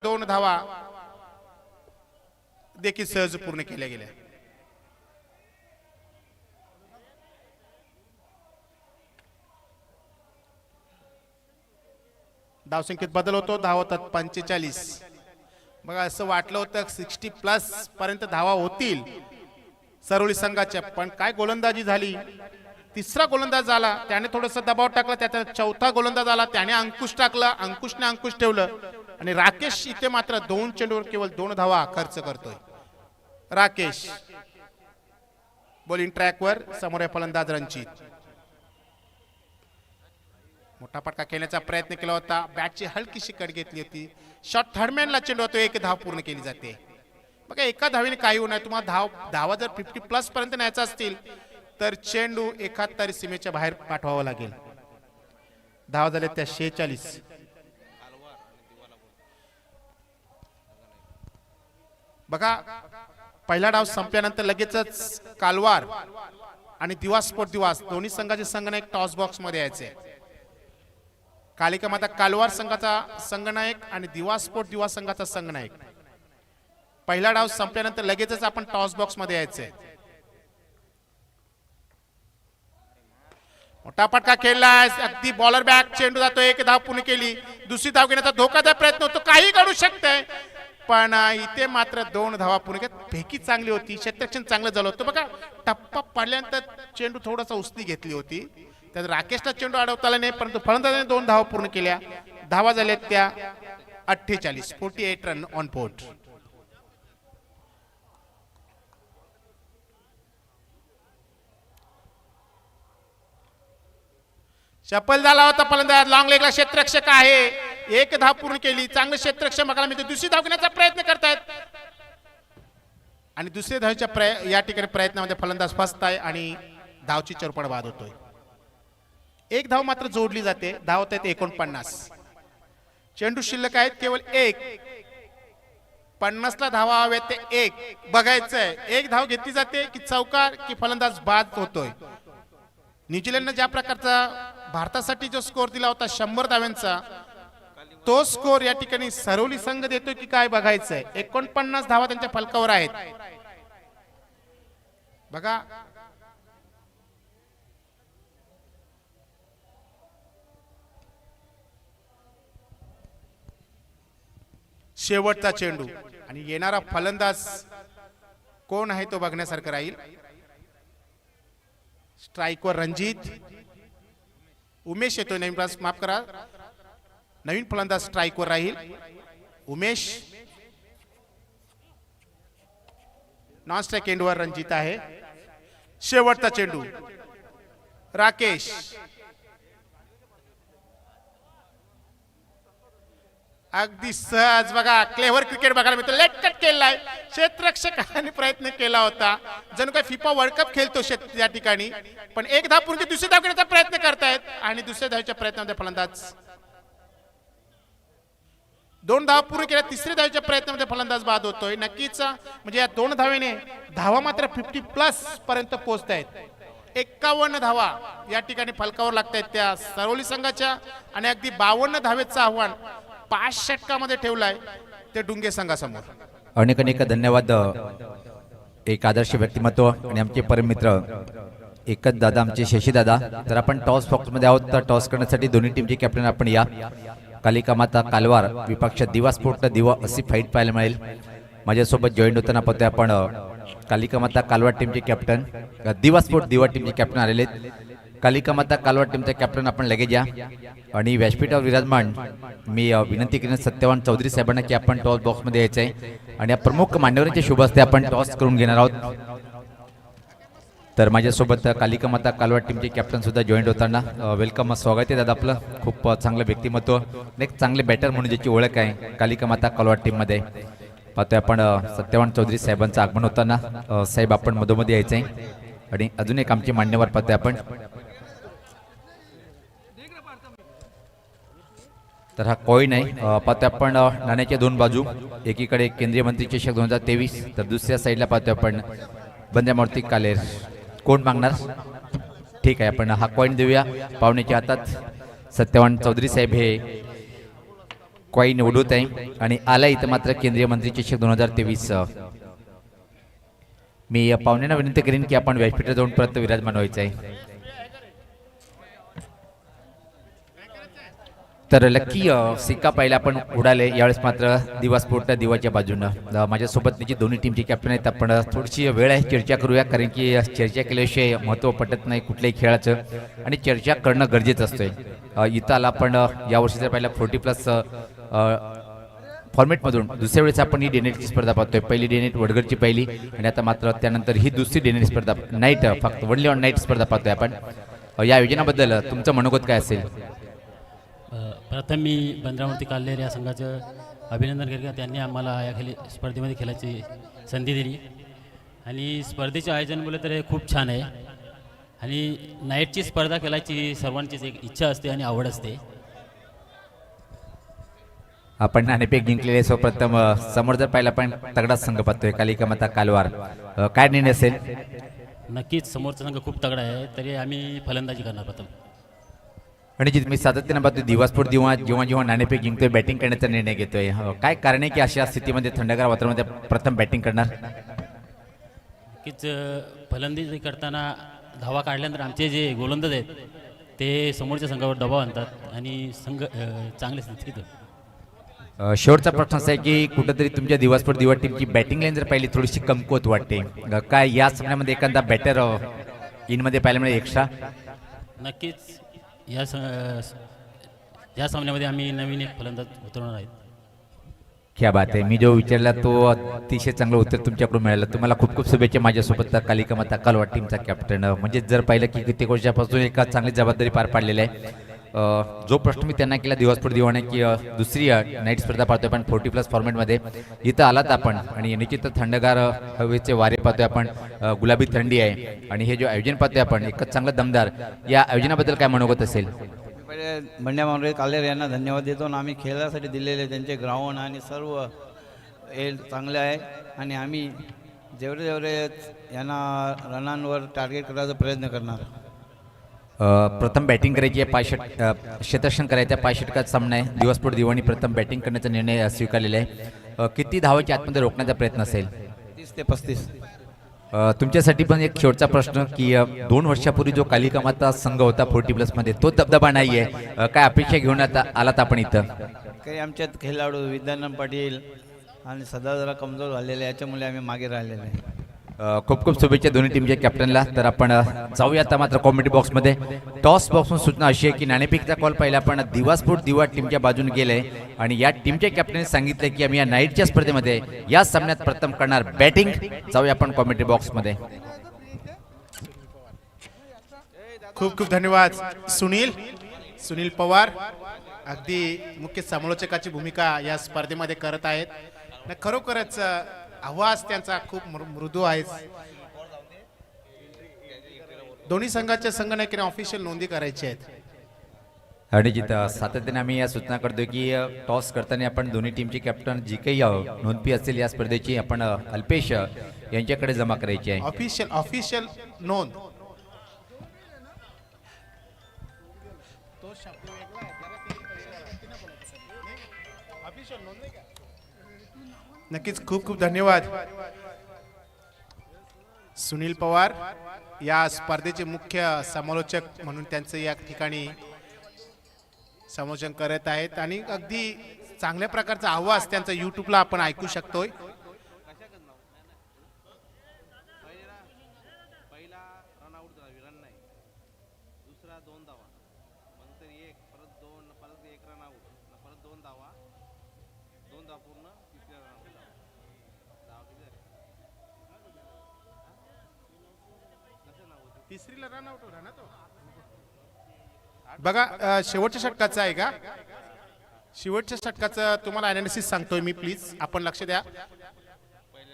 दोन धावा देखील सहज पूर्ण केल्या गेल्या. धावसंख्येत बदल होतो. धावा होतात 45. बघा असं वाटलं होतं 60+ पर्यंत धावा होतील सरवली संघाच्या, पण काय गोलंदाजी झाली. तिसरा गोलंदाज झाला त्याने थोडासा दबाव टाकला, त्याचा चौथा गोलंदाज आला त्याने अंकुश टाकला, अंकुशने अंकुश ठेवलं आणि राकेश इथे मात्र 2 चेंडूवर केवळ 2 धावा खर्च करतोय. राकेश बॉलिंग ट्रॅकवर, समोर फलंदाज रणजित. मोठा फटका खेळण्याचा प्रयत्न केला होता, बॅटची हलकीशी कट घेतली होती. शॉट थर्डमॅनला चेंडू होतो, 1 धाव पूर्ण केली जाते. बघा एका धावेने काही होणार. तुम्हाला धावा जर 50+ पर्यंत न्यायचा असतील तर चेंडू 71 सीमेच्या बाहेर पाठवावा लागेल. धावा झाले त्या 46. बघा पहिला डाव संपल्यानंतर लगेचच कालवार आणि दिवा स्पोर्ट दिवास दोन्ही संघाचे संघनायक टॉस बॉक्स मध्ये यायचे. कालिका माता कालवार संघाचा संघनायक आणि दिवा स्पोर्ट दिवा संघाचा संघनायक. पहिला डाव संपल्यानंतर लगेचच आपण टॉस बॉक्स मध्ये यायचे. मोठा फटका खेळलाय, अगदी बॉलर बॅक, चेंडू जातो, 1 धाव पूर्ण केली. दुसरी धाव घेण्याचा धोकादायक प्रयत्न होतो, काही घडू शकते पण इथे मात्र 2 धावा पूर्ण केल्या. फेकी चांगली होती, क्षेत्ररक्षण चांगलं झालं होतं. बघा टप्पा पडल्यानंतर चेंडू थोडासा उसनी घेतली होती, त्यात राकेशला चेंडू अडवता आला नाही, परंतु फलंदाजाने 2 धावा पूर्ण केल्या. धावा झाल्या त्या 48, 48 रन ऑन बोर्ड. चपल झाला होता फलंदाज, लॉंग लेगला क्षेत्ररक्षक आहे, 1 धाव पूर्ण केली. चांगलं क्षेत्ररक्षक बघायला मिळते. दुसरी धाव घेण्याचा प्रयत्न करतायत आणि दुसऱ्या धावच्या या ठिकाणी प्रयत्नामध्ये फलंदाज फसताय आणि धावची चरपड बाद होतोय. 1 धाव मात्र जोडली जाते. धाव होत आहेत 49. चेंडू शिल्लक आहेत केवळ एक. 50ला धावा हव्यात ते एक बघायचंय. एक धाव घेतली जाते की चौकार की फलंदाज बाद होतोय. न्यूझीलंडनं ज्या प्रकारचा भारतासाठी जो स्कोर दिला होता 100 धाव्यांचा, तो स्कोर या ठिकाणी सरवली संघ देतोय की काय बघायचंय. 49 धावा त्यांच्या फलकावर आहेत. बघा शेवटचा चेंडू आणि येणारा फलंदाज कोण आहे तो बघण्यासारखं राहील. स्ट्राईकवर रणजित. उमेश येतोय नवीन, माफ करा, नवीन फलंदाज स्ट्राईकवर राहील उमेश. नॉन स्ट्राईक एंडवर रणजित आहे. शेवटचा चेंडू राकेश. अगदी सहज बघा, क्लेव्हर क्रिकेट बघायला मिळतो. लेट कट केलाय, क्षेत्ररक्षकांनी प्रयत्न केला होता, जणू काय फिफा वर्ल्ड कप खेळतो या ठिकाणी. पण एक धाव पूर्ण दुसरी धाव घेण्याचा प्रयत्न करतायत आणि दुसऱ्या धावच्या प्रयत्नामध्ये फलंदाज 2 धावा पूर्ण केल्या, तिसऱ्या धावच्या प्रयत्नामध्ये फलंदाज बाद होतोय. नक्कीच म्हणजे या 2 धावेने धावा मात्र 50+ पर्यंत पोहोचत आहेत. 51 धावा या ठिकाणी फलकावर लागत आहेत त्या सरवली संघाच्या आणि अगदी 52 धावेचं आव्हान 5 षटकामध्ये ठेवलाय ते डुंगे संघासमोर. अनेक अनेक धन्यवाद. एक आदर्श व्यक्तिमत्व आणि आमचे परम मित्र एकच दादा, आमचे शशी दादा. तर आपण टॉस बॉक्समध्ये आहोत. तर टॉस करण्यासाठी दोन्ही टीमचे कॅप्टन आपण या. कालिका माता कालवार विपक्ष दिवा स्पोर्ट दिवा अशी फाईट पाहायला मिळेल. माझ्यासोबत जॉईंट होताना पाहतोय आपण कालिका माता कालवार टीमचे कॅप्टन, दिवा स्पोर्ट दिवा टीमचे कॅप्टन आलेले आहेत. कालिका माता कालवार टीमचा कॅप्टन आपण लगेच या. आणि व्यासपीठावर विराजमान मी विनंती करेन सत्यवान चौधरी साहेबांना की आपण टॉस बॉक्समध्ये यायचं आहे आणि या प्रमुख मान्यवरांच्या शुभ हस्ते आपण टॉस करून घेणार आहोत. तर माझ्यासोबत कालिका माता कालवार टीमचे कॅप्टन सुद्धा जॉईंट होताना वेलकम, स्वागत आहे दादा आपलं. खूप चांगलं व्यक्तिमत्व, एक चांगले बॅटर म्हणून ज्याची ओळख आहे कालिका माता कालवार टीममध्ये. पाहतोय आपण सत्यवान चौधरी साहेबांचं आगमन होताना. साहेब आपण मधोमध यायचं आहे. आणि अजून एक आमचे मान्यवर पाहतोय आपण. तर हा कॉईन आहे, पाहतोय आपण नाण्याच्या 2 बाजू. एकीकडे केंद्रीय मंत्री चषक 2023, तर दुसऱ्या साईडला पाहतोय आपण बंद्यामूर्ती कालेर. कोण मागणार? ठीक आहे, आपण हा कॉईन देऊया पाहुण्याच्या हातात. सत्यवान चौधरी साहेब हे कॉईन उडवत आहे आणि आला इथं मात्र केंद्रीय मंत्री चषक 2023. मी पाहुण्यांना विनंती करीन की आपण व्यासपीठावर जाऊन परत विराजमान व्हायचं आहे. तर लकी सिक्का पहिला आपण उडाले यावेळेस मात्र दिवा स्पोर्ट दिवाच्या बाजूनं. माझ्यासोबत त्याची दोन्ही टीमचे कॅप्टन आहेत. आपण थोडीशी वेळ आहे चर्चा करूया, कारण की चर्चा केल्याशिवाय महत्त्व पटत नाही कुठल्याही खेळाचं आणि चर्चा करणं गरजेचं असतंय. इथं आला आपण यावर्षी जर पहिला 40+ फॉर्मॅटमधून दुसऱ्या वेळेस आपण ही डेनेटची स्पर्धा पाहतोय. पहिली डेनेट वडगरची पहिली आणि आता मात्र त्यानंतर ही दुसरी डेनेट स्पर्धा नाईट, फक्त वनली ऑन नाईट स्पर्धा पाहतोय आपण. या योजनेबद्दल तुमचं मनोगत काय असेल? प्रथम मी बंद्रामूर्ती काल्हेर या संघाचं अभिनंदन करतो. त्यांनी आम्हाला या स्पर्धेमध्ये खेळायची संधी दिली आणि स्पर्धेचे आयोजन बोललं तर हे खूप छान आहे. आणि नाईटची स्पर्धा खेळायची सर्वांचीच एक इच्छा असते आणि आवड असते. आपण नाणेफेक जिंकलेले सर्वप्रथम समोर जर पाहिला पण तगडाच संघ पाहतोय कालिका माता कालवार. काय निर्णय असेल? नक्कीच समोरचा संघ खूप तगडा आहे, तरी आम्ही फलंदाजी करणार प्रथम. आणि जिथे मी सातत्यानं पाहतोय दिवासपूर जेव्हा जेव्हा जेव्हा नाणेफेक जिंकतोय बॅटिंग करण्याचा निर्णय घेतोय. काय कारण आहे की अशा स्थितीमध्ये थंडगार वातावरणामध्ये प्रथम बॅटिंग करणार? नक्कीच फलंदाजी करताना धावा काढल्यानंतर आमचे जे गोलंदाज आहेत ते समोरच्या संघावर दबाव आणतात आणि संघ चांगल्या स्थितीत. शेवटचा प्रश्न असा आहे की कुठंतरी तुमच्या दिवासपूर दिवा टीमची बॅटिंग लाईन जर पाहिली थोडीशी कमकुवत वाटते. काय या सामन्यामध्ये एखादा बॅटर इनमध्ये पाहायला मिळेल एक्स्ट्रा? नक्कीच या सामन्यामध्ये आम्ही नवीन एक फलंदाज उतरवणार आहेत. क्या बात आहे. मी जो विचारला तो अतिशय चांगलं उत्तर तुमच्याकडून मिळालं. तुम्हाला खूप खूप शुभेच्छा. माझ्यासोबत कालिका माता कालवार टीमचा कॅप्टन म्हणजे जर पाहिलं की कित्येक वर्षापासून एक चांगली जबाबदारी पार पाडलेली आहे. जो प्रश्न मी त्यांना केला दिवसभर दिवाने की दुसरी नाईट स्पर्धा पाहतोय आपण 40+ फॉर्मॅटमध्ये. इथं आलात आपण आणि निश्चित थंडगार हवेचे वारे पाहतोय आपण. गुलाबी थंडी आहे आणि हे जे आयोजन पाहतोय आपण एकच चांगलं दमदार. या आयोजनाबद्दल काय मनोगत असेल? बंड्या मांढरे कालेर यांना धन्यवाद देतो आणि आम्ही खेळासाठी दिलेले त्यांचे ग्राउंड आणि सर्व हे चांगले आहे आणि आम्ही जेवढे यांना रनांवर टार्गेट करायचा प्रयत्न करणार. प्रथम बॅटिंग करायची आहे, 65 क्षेत्ररक्षण करायचं आहे. 65 षटकाचा सामना आहे. दिवसपूर दिवाणी प्रथम बॅटिंग करण्याचा निर्णय स्वीकारलेला आहे. किती धावाच्या आतमध्ये रोखण्याचा प्रयत्न असेल? 30 ते 35. तुमच्यासाठी पण एक शेवटचा प्रश्न की 2 वर्षापूर्वी जो कालिकामाता संघ होता 40+ मध्ये तो दबदबा नाही आहे, काय अपेक्षा घेऊन आता आलात आपण इथं? काही आमच्यात खेळाडू विद्यानंद पाटील आणि सदा जरा कमजोर झालेले याच्यामुळे आम्ही मागे राहिलेले आहे. खूप खूप शुभेच्छा दोन्ही टीमच्या कॅप्टनला. तर आपण जाऊया आता मात्र कॉमेडी बॉक्समध्ये. टॉस बॉक्समधून सूचना अशी आहे की नाणेफेकीचा कॉल पहिला आपण दिवासपूर दिवा टीमच्या बाजूने गेले आणि या टीमच्या कॅप्टनने सांगितलं की आम्ही या नाईटच्या स्पर्धेमध्ये या सामन्यात प्रथम करणार बॅटिंग. जाऊया आपण कॉमेडी बॉक्समध्ये. खूप खूप धन्यवाद सुनील पवार अगदी मुख्य समालोचकाची भूमिका या स्पर्धेमध्ये करत आहेत. आणि खरोखरच आवाज त्यांचा खूप मृदू आहे. दोन्ही संघाच्या संघनायकाने ऑफिशियल नोंदी करायची आहेत. आणि जिथं सातत्याने आम्ही या सूचना करतो की टॉस करताना आपण दोन्ही टीमचे कॅप्टन जी काही नोंदणी असेल या स्पर्धेची आपण अल्पेश यांच्याकडे जमा करायची आहे. ऑफिशियल नोंद. नक्कीच खूप खूप धन्यवाद सुनील पवार या स्पर्धेचे मुख्य समालोचक म्हणून त्यांचं या ठिकाणी समालोचन करत आहेत आणि अगदी चांगल्या प्रकारचा आवाज त्यांचा यूट्यूबला आपण ऐकू शकतोय. तिसरीला रन आउट होता ना तो. बघा शेवटच्या षटकाचा आहे का? शेवटच्या षटकाचं तुम्हाला अनालिसिस सांगतोय मी, प्लीज आपण लक्ष द्या.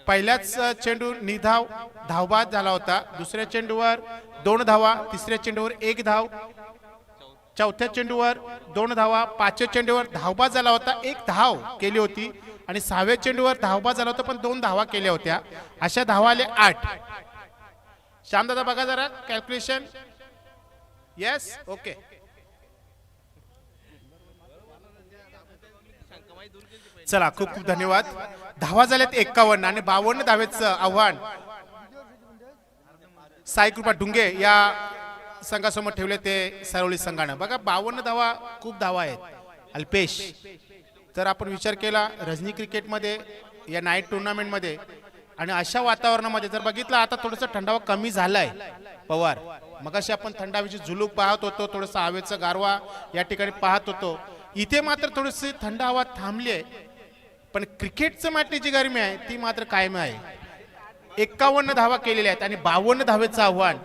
पहिल्याच चेंडू निधाव धावबाद झाला होता. दुसऱ्या चेंडूवर 2 धावा, तिसऱ्या चेंडूवर 1 धाव, चौथ्या चेंडूवर 2 धावा, 5व्या चेंडूवर धावबाद झाला होता, 1 धाव केली होती आणि 6व्या चेंडूवर धावबाद झाला होता पण 2 धावा केल्या होत्या. अशा धावा आले 8. श्यामदादा बघा जरा कॅल्क्युलेशन. Yes, okay. चला खूप खूप धन्यवाद. धावा झाल्यात 51 आणि 52 धावेचं आव्हान साई कृपा डुंगे या संघासमोर ठेवले ते सरवली संघानं. बघा 52 धावा खूप धावा आहेत अल्पेश. तर आपण विचार केला रजनी क्रिकेटमध्ये या नाईट टुर्नामेंटमध्ये आणि अशा वातावरणामध्ये जर बघितलं आता थोडंसं थंडावा कमी झालाय पवार. मगाशी आपण थंडावीची झुलूक पाहत होतो, थोडंसं हवेचं गारवा या ठिकाणी पाहत होतो. इथे मात्र थोडीशी थंड हवा थांबली आहे पण क्रिकेटचं मॅचची जी गरमी आहे ती मात्र कायम आहे. 51 धावा केलेल्या आहेत आणि 52 धावेचं आव्हान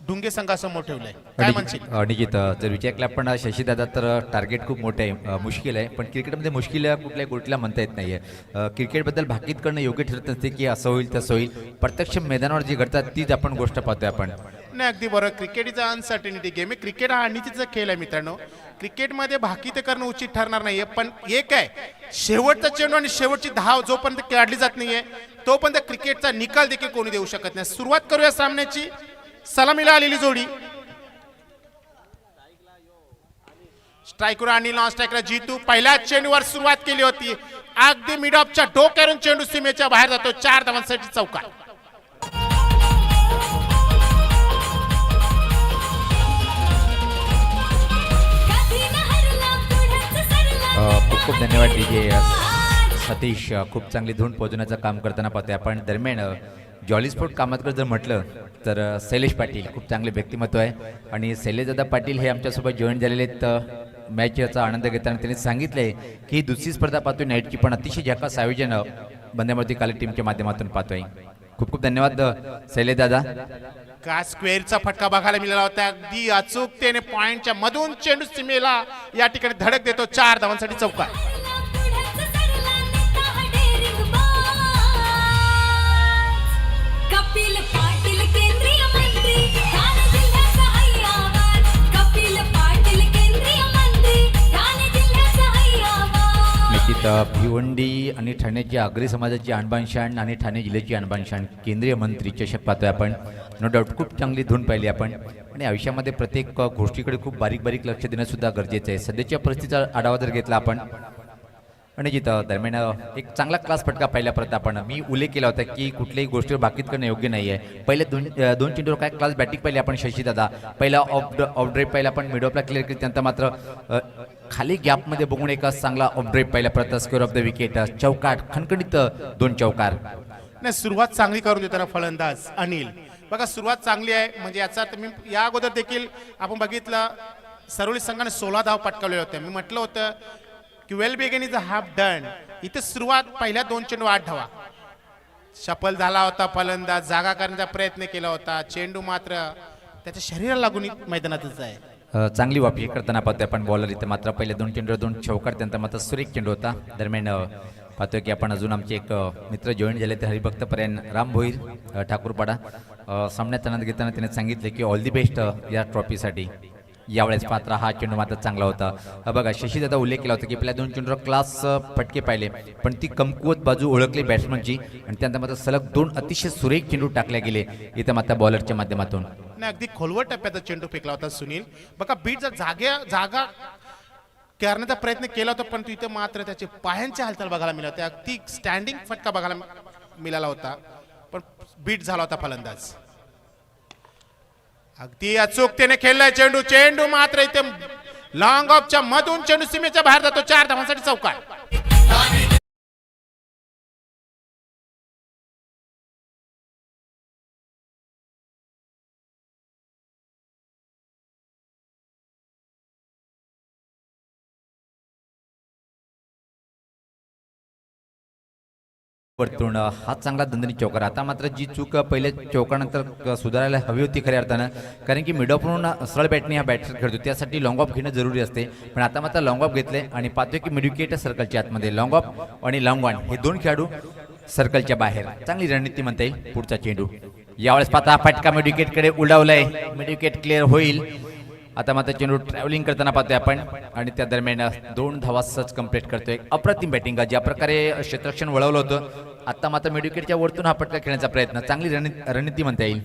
डुंगे संघासमोर ठेवलंय. काय म्हणशील? निश्चित जर विचार केला पण शशीदादा तर टार्गेट खूप मोठं आहे, मुश्किल आहे. पण क्रिकेटमध्ये मुश्किल कुठल्या गोष्टीला म्हणता येत नाहीये. क्रिकेटबद्दल भाकीत करणं योग्य ठरत नसते की असं होईल तसं होईल. प्रत्यक्ष मैदानावर जी घडतात तीच आपण गोष्ट पाहतोय आपण. नाही अगदी बरोबर. क्रिकेट इज अनसर्टिनिटी गेम आहे. क्रिकेट हा अनिश्चितचा खेळ आहे मित्रांनो. क्रिकेटमध्ये भाकीत करणं उचित ठरणार नाहीये पण एक आहे शेवटचा चेंडू आणि शेवटची धाव जोपर्यंत काढली जात नाहीये तोपर्यंत क्रिकेटचा निकाल देखील कोणी देऊ शकत नाही. सुरुवात करूया सामन्याची. सलामीला आलेली जोडी स्ट्रायकर आणि नॉन स्ट्रायकर जीतू पहिल्याच चेंडूवर सुरुवात केली होती. अगदी मिड ऑफच्या डोक्यावरून चेंडू सीमेच्या बाहेर जातो. 4 धावांसाठी चौकार. खूप खूप धन्यवाद डीजे सतीश. खूप चांगली धून पोहोचवण्याचं काम करताना पाहतोय आपण. दरम्यान जॉली स्पोर्ट कामातकर जर म्हटलं तर शैलेश पाटील खूप चांगले व्यक्तिमत्व आहे आणि शैलेशदादा पाटील हे आमच्यासोबत जॉईन झालेले आहेत. मॅचचा आनंद घेताना त्यांनी सांगितले की दुसरी स्पर्धा पाहतोय नाईटची पण अतिशय झकास आयोजन बंद्यामूर्ती काले टीमच्या माध्यमातून पाहतोय. खूप खूप धन्यवाद शैलेशदादा. का स्क्वेअरचा फटका बघायला मिळाला होता. अगदी अचूकतेने पॉइंटच्या मधून चेंडू सीमेला या ठिकाणी धडक देतो. 4 धावांसाठी चौकार. कपिल पाटील केंद्रीय मंत्री ठाणे जिल्ह्याचा आई आवाज. कपिल पाटील केंद्रीय तर भिवंडी आणि ठाण्याची आगरी समाजाची आणबाणशाण आणि ठाणे जिल्ह्याची आणबाणशाण केंद्रीय मंत्री चषक पाहतोय आपण. नो डाऊट खूप चांगली धून पाहिली आपण आणि आयुष्यामध्ये प्रत्येक गोष्टीकडे खूप बारीक बारीक लक्ष देणं सुद्धा गरजेचं आहे. सध्याच्या परिस्थितीचा आढावा जर घेतला आपण आणि जिथं दरम्यान एक चांगला क्लास फटका पहिल्या परत आपण मी उल्लेख केला होता की कुठल्याही गोष्टीवर बाकीत करणं योग्य नाही आहे. पहिले दोन चेंडूवर काय क्लास बॅटिंग पाहिली आपण शशी दादा. पहिला ऑफ ड्राईव्ह पहिला आपण मिड ऑफला क्लिअर केली, त्यानंतर मात्र खाली गॅपमध्ये बघून एक चांगला ऑफ ड्राईव्ह पहिला परत स्क्वेअर ऑफ द विकेट चौकार खणखणीत 2 चौकार. नाही, सुरुवात चांगली करून देताना फलंदाज अनिल बघा सुरुवात चांगली आहे. म्हणजे याचा तुम्ही या अगोदर देखील आपण बघितलं सरोली संघाने 16 धाव पटकावले होते. मी म्हटलं होतं की well begin is a half done. इथे सुरुवात पहिल्या 2 चेंडू 8 धावा सफल झाला होता. फलंदाज जागा करण्याचा प्रयत्न केला होता, चेंडू मात्र त्याच्या शरीराला लागून मैदानातच आहे. चांगली वापी करताना पाहतोय आपण बॉलर इथे मात्र पहिले 2 चेंडूवर 2 चौकार, त्यानंतर मात्र सुरेख चेंडू होता. दरम्यान पाहतोय की आपण अजून आमचे एक मित्र जॉईन झाले ते हरिभक्त पर्यंत राम भोईर ठाकूरपाडा. सामन्यात आनंद घेताना त्याने सांगितले की ऑल दी बेस्ट या ट्रॉफीसाठी. यावेळेस पात्र हा चेंडू मात्र चांगला होता. बघा शशीदादा उल्लेख केला होता की आपल्या 2 चेंडूवर क्लास फटके पाहिले, पण ती कमकुवत बाजू ओळखली बॅट्समनची आणि त्यानंतर मात्र सलग 2 अतिशय सुरेख चेंडू टाकले गेले इथं मात्र बॉलरच्या माध्यमातून. नाही, अगदी खोलवर टप्प्याचा चेंडू फेकला होता सुनील. बघा बीटचा जागा करण्याचा प्रयत्न केला होता, पण तिथे मात्र त्याचे पायांच्या हालचाल बघायला मिळाल्या. अगदी स्टँडिंग फटका बघायला मिळाला होता, पण बीट झाला होता फलंदाज. अगदी अचूकतेने खेळलाय चेंडू. चेंडू मात्र इथे लॉंग ऑफच्या मधून चेंडू सीमेच्या बाहेर जातो. 4 धावांसाठी चौकार. वरतून हा चांगला दणदणीत चौकार. आता मात्र जी चूक पहिल्या चौकानंतर सुधारायला हवी होती खऱ्या अर्थानं, कारण की मिड ऑफवरून सरळ बॅटने हा बॅटर खेळतो, त्यासाठी लॉंग ऑफ घेणं जरुरी असते. पण आता मात्र लॉंग ऑफ घेतले आणि पाहतोय की मिड विकेट सर्कलच्या आतमध्ये लॉंग ऑफ आणि लॉंग ऑन हे 2 खेळाडू सर्कलच्या बाहेर. चांगली रणनीती म्हणता येईल. पुढचा चेंडू यावेळेस पाहता फटका मिड विकेटकडे उडवलाय. मिड विकेट क्लिअर होईल. आता मात्र चेंडू ट्रॅव्हलिंग करताना पाहतोय आपण आणि त्या दरम्यान 2 धावा सहज कंप्लीट करतोय. अप्रतिम बॅटिंग ज्या प्रकारे क्षेत्ररक्षण वळवलं होतं, आता मात्र मिड विकेटच्या वरतून हा फटका खेळण्याचा प्रयत्न. चांगली रणनीती म्हणता येईल.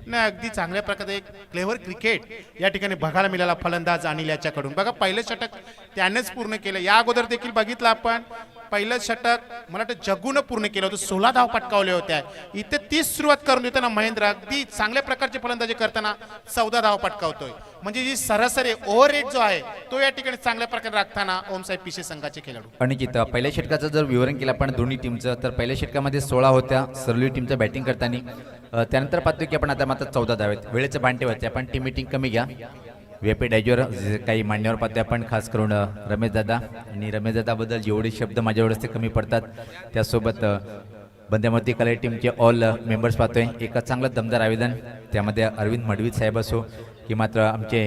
नाही, अगदी चांगल्या प्रकारे एक क्लेव्हर क्रिकेट या ठिकाणी बघायला मिळाला फलंदाज अनिल याच्याकडून. बघा पहिलं षटक त्यानेच पूर्ण केलं. या अगोदर देखील बघितलं आपण पहिलं षटक मला वाटतं जग्गून पूर्ण केलं होतं. 16 धाव पटकावले होत्या. इथे 30 सुरुवात करून देताना महेंद्र अगदी चांगल्या प्रकारचे फलंदाजी करताना 14 धाव पटकावतोय. म्हणजे जी सरासरी ओव्हर रेट जो आहे तो या ठिकाणी चांगल्या प्रकारे राखताना ओमसाहेब पिशे संघाचे खेळाडू. आणि जिथं पहिल्या षटकाचं जर विवरण केलं आपण दोन्ही टीमचं, तर पहिल्या षटकामध्ये 16 होत्या सरली टीमचं बॅटिंग करताना. त्यानंतर पाहतोय की आपण आता मात्र 14 धाव आहेत. वेळेचं भान ठेवायचं. आपण टीम मीटिंग कमी घ्या. व्यापी डायजर काही मान्यवर पाहतोय आपण, खास करून रमेश दादा. आणि रमेश दादाबद्दल जेवढे शब्द माझ्यावर ते कमी पडतात. त्यासोबत बंद्यामती कला टीमचे ऑल मेंबर्स पाहतोय. एक चांगलं दमदार आवेदन, त्यामध्ये अरविंद मडवीत साहेब असो की मात्र आमचे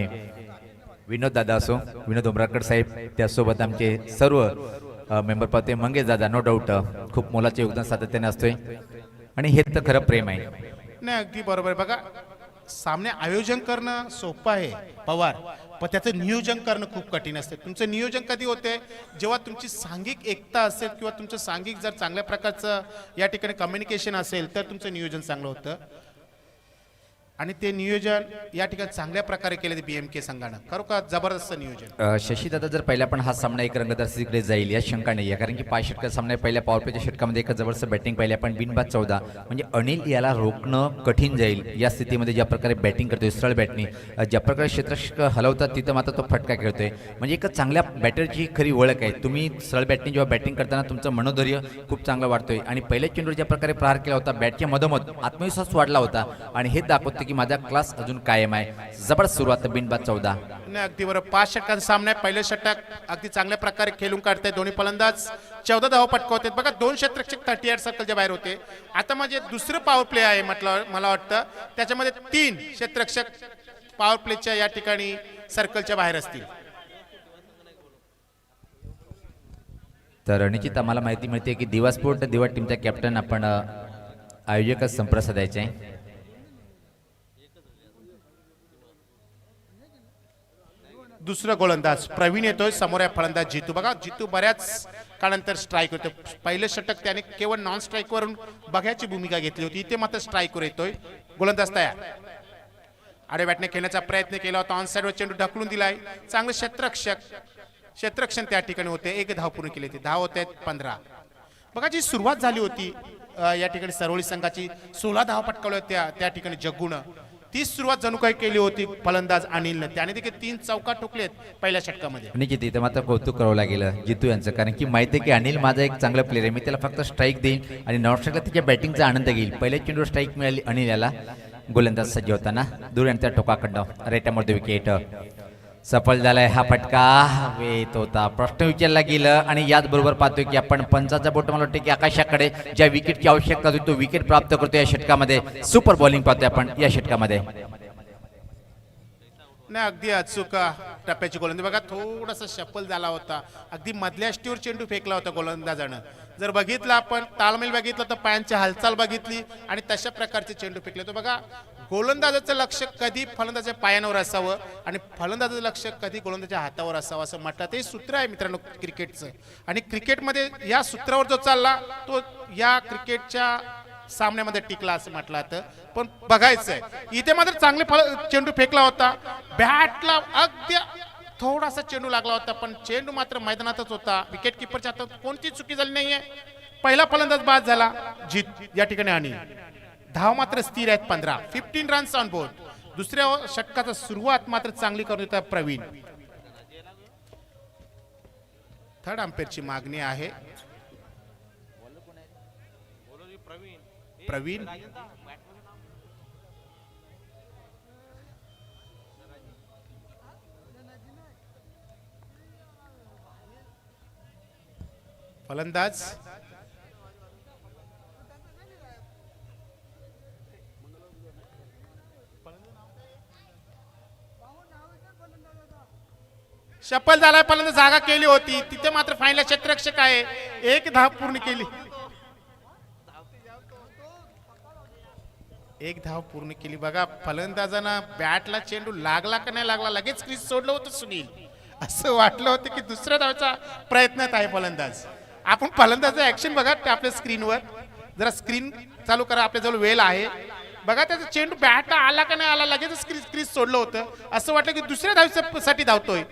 विनोद दादा असो, विनोद उमराकर साहेब, त्यासोबत आमचे सर्व मेंबर पाहतोय. मंगेश दादा नो डाऊट खूप मोलाचे योगदान सातत्याने असतोय आणि हे तर खरं प्रेम आहे. नाही, अगदी बरोबर आहे. बघा सामने आयोजन करणं सोपं आहे पवार, पण त्याचं नियोजन करणं खूप कठीण असते. तुमचं नियोजन कधी होते जेव्हा तुमची सांघिक एकता असेल किंवा तुमचं सांघिक जर चांगल्या प्रकारचं या ठिकाणी कम्युनिकेशन असेल तर तुमचं नियोजन चांगलं होतं. आणि ते नियोजन या ठिकाणी चांगल्या प्रकारे केले ते BMK संघानं. खरोखर जबरदस्त नियोजन. शशी दादा जर पहिला पण हा सामना एक रंगतदारसीकडे जाईल या शंका नाही आहे, कारण की 5 षटका सामना पहिल्या पॉवर प्लेच्या षटकामध्ये एक जबरदस्त बॅटिंग पाहिली आपण. बिनबाद 14 म्हणजे अनिल याला रोखणं कठीण जाईल या स्थितीमध्ये. ज्या प्रकारे बॅटिंग करतोय सरळ बॅटनी, ज्या प्रकारे क्षेत्ररक्षक हलवतात तिथं मात्र तो फटका खेळतोय. म्हणजे एक चांगल्या बॅटरची खरी ओळख आहे. तुम्ही सरळ बॅटनी जेव्हा बॅटिंग करताना तुमचं मनोधैर्य खूप चांगलं वाढतोय. आणि पहिल्या चेंडूवर ज्या प्रकारे प्रहार केला होता बॅटच्या मधोमध आत्मविश्वास वाढला होता आणि हे दाखवतं की माझा क्लास अजून कायम आहे. जबरदस्त सुरुवात बिनबाद 14. नाही, अगदी बरोबर. 5 षटकांचा सामना आहे. पहिलं षटक अगदी चांगल्या प्रकारे खेळून काढताय दोन्ही फलंदाज. 14 धावा पटकावतात. बघा 2 क्षेत्ररक्षक 38 सर्कलच्या बाहेर होते. आता म्हणजे दुसरं पॉवर प्ले आहे म्हटलं मला वाटतं, त्याच्यामध्ये 3 क्षेत्ररक्षक पॉवर प्लेच्या या ठिकाणी सर्कलच्या बाहेर असतील. तर निश्चित आम्हाला माहिती मिळते की दिवा स्पोर्ट दिवा टीमचा कॅप्टन आपण आयोजकच संप्रसाद द्यायचे आहे. दुसरा गोलंदाज प्रवीण येतोय, समोर आहे फलंदाज जितू. बघा जितू बऱ्याच काळानंतर स्ट्राईक होतो. पहिले षटक त्याने केवळ नॉन स्ट्राईक वरून बघायची भूमिका घेतली होती, इथे मात्र स्ट्राईकवर येतोय. गोलंदाज तयार. आडे बॅटने खेळण्याचा प्रयत्न केला होता, ऑन साइडवर चेंडू ढकलून दिलाय. चांगलं क्षेत्ररक्षण त्या ठिकाणी होते. एक धाव पूर्ण केली होती. धाव होत आहेत 15. बघा जी सुरुवात झाली होती या ठिकाणी सरोळी संघाची 16 धावा पटकावल्या होत्या त्या ठिकाणी जग्गूनं. ती सुरुवात जणू काही केली होती फलंदाज अनिलनं. त्याने देखील 3 चौका ठोकलेत पहिल्या षटकामध्ये. आणि जिथे इथं मात्र कौतुक करावं लागेल जितू यांचं, कारण की माहिती आहे की अनिल माझा एक चांगला प्लेअर आहे. मी त्याला फक्त स्ट्राईक देईन आणि नॉन स्ट्राईकला त्याच्या बॅटिंगचा आनंद घेईल. पहिल्या चेंडूवर स्ट्राईक मिळाली अनिल याला. गोलंदाज सज्ज होताना दूर यांच्या टोकाकडनं रेट्यामध्ये विकेट. सफल झालाय हा फटका. येत होता प्रश्न विचारला गेलं आणि याचबरोबर पाहतोय की आपण पंचाचा बोट मला वाटतं की आकाशाकडे ज्या विकेटची आवश्यकता होती तो विकेट प्राप्त करतो या षटकामध्ये. सुपर बॉलिंग पाहतोय आपण या षटकामध्ये. नाही अगदी अचूक टप्प्याची गोलंदाज. बघा थोडासा शफल झाला होता, अगदी मधल्या स्टीवर चेंडू फेकला होता गोलंदाजानं. जर बघितलं आपण ताळमेळ बघितलं तर पायांची हालचाल बघितली आणि तशा प्रकारचे चेंडू फेकले. तर बघा गोलंदाजाचं लक्ष कधी फलंदाजाच्या पायांवर असावं आणि फलंदाजाचं लक्ष कधी गोलंदाजाच्या हातावर असावं असं म्हटलं. ते सूत्र आहे मित्रांनो क्रिकेटचं. आणि क्रिकेटमध्ये या सूत्रावर जो चालला तो या क्रिकेटच्या सामन्यामध्ये टिकला असं म्हटलं जातं. पण बघायचंय इथे मात्र चांगले चेंडू फेकला होता. बॅटला अगदी थोडासा चेंडू लागला होता पण चेंडू मात्र मैदानातच होता. विकेट किपरच्या हातात कोणती चुकी झाली नाहीये. पहिला फलंदाज बाद झाला जीत या ठिकाणी आणि धाव मात्र स्थिर आहेत 15 रन्स ऑन बोर्ड. दुसऱ्या षटकाचा सुरुवात मात्र चांगली करून देतात प्रवीण. थर्ड अंपायरची मागणी आहे. प्रवीण फलंदाज शफल झालाय. फलंदाज जागा केली होती तिथे मात्र फायनल क्षेत्ररक्षक आहे. एक धाव पूर्ण केली. एक धाव पूर्ण केली. बघा फलंदाजांना बॅटला चेंडू लागला का नाही लागला लगेच क्रीज सोडलं होतं सुनील. असं वाटलं होतं की दुसऱ्या धावचा प्रयत्नात आहे फलंदाज. आपण फलंदाजाचं ऍक्शन बघा आपल्या स्क्रीनवर. जरा स्क्रीन चालू करा, आपल्याजवळ वेळ आहे. बघा त्याचा चेंडू बॅटला आला का नाही आला लगेच क्रीज सोडलं होतं. असं वाटलं की दुसऱ्या धावसाठी धावतोय.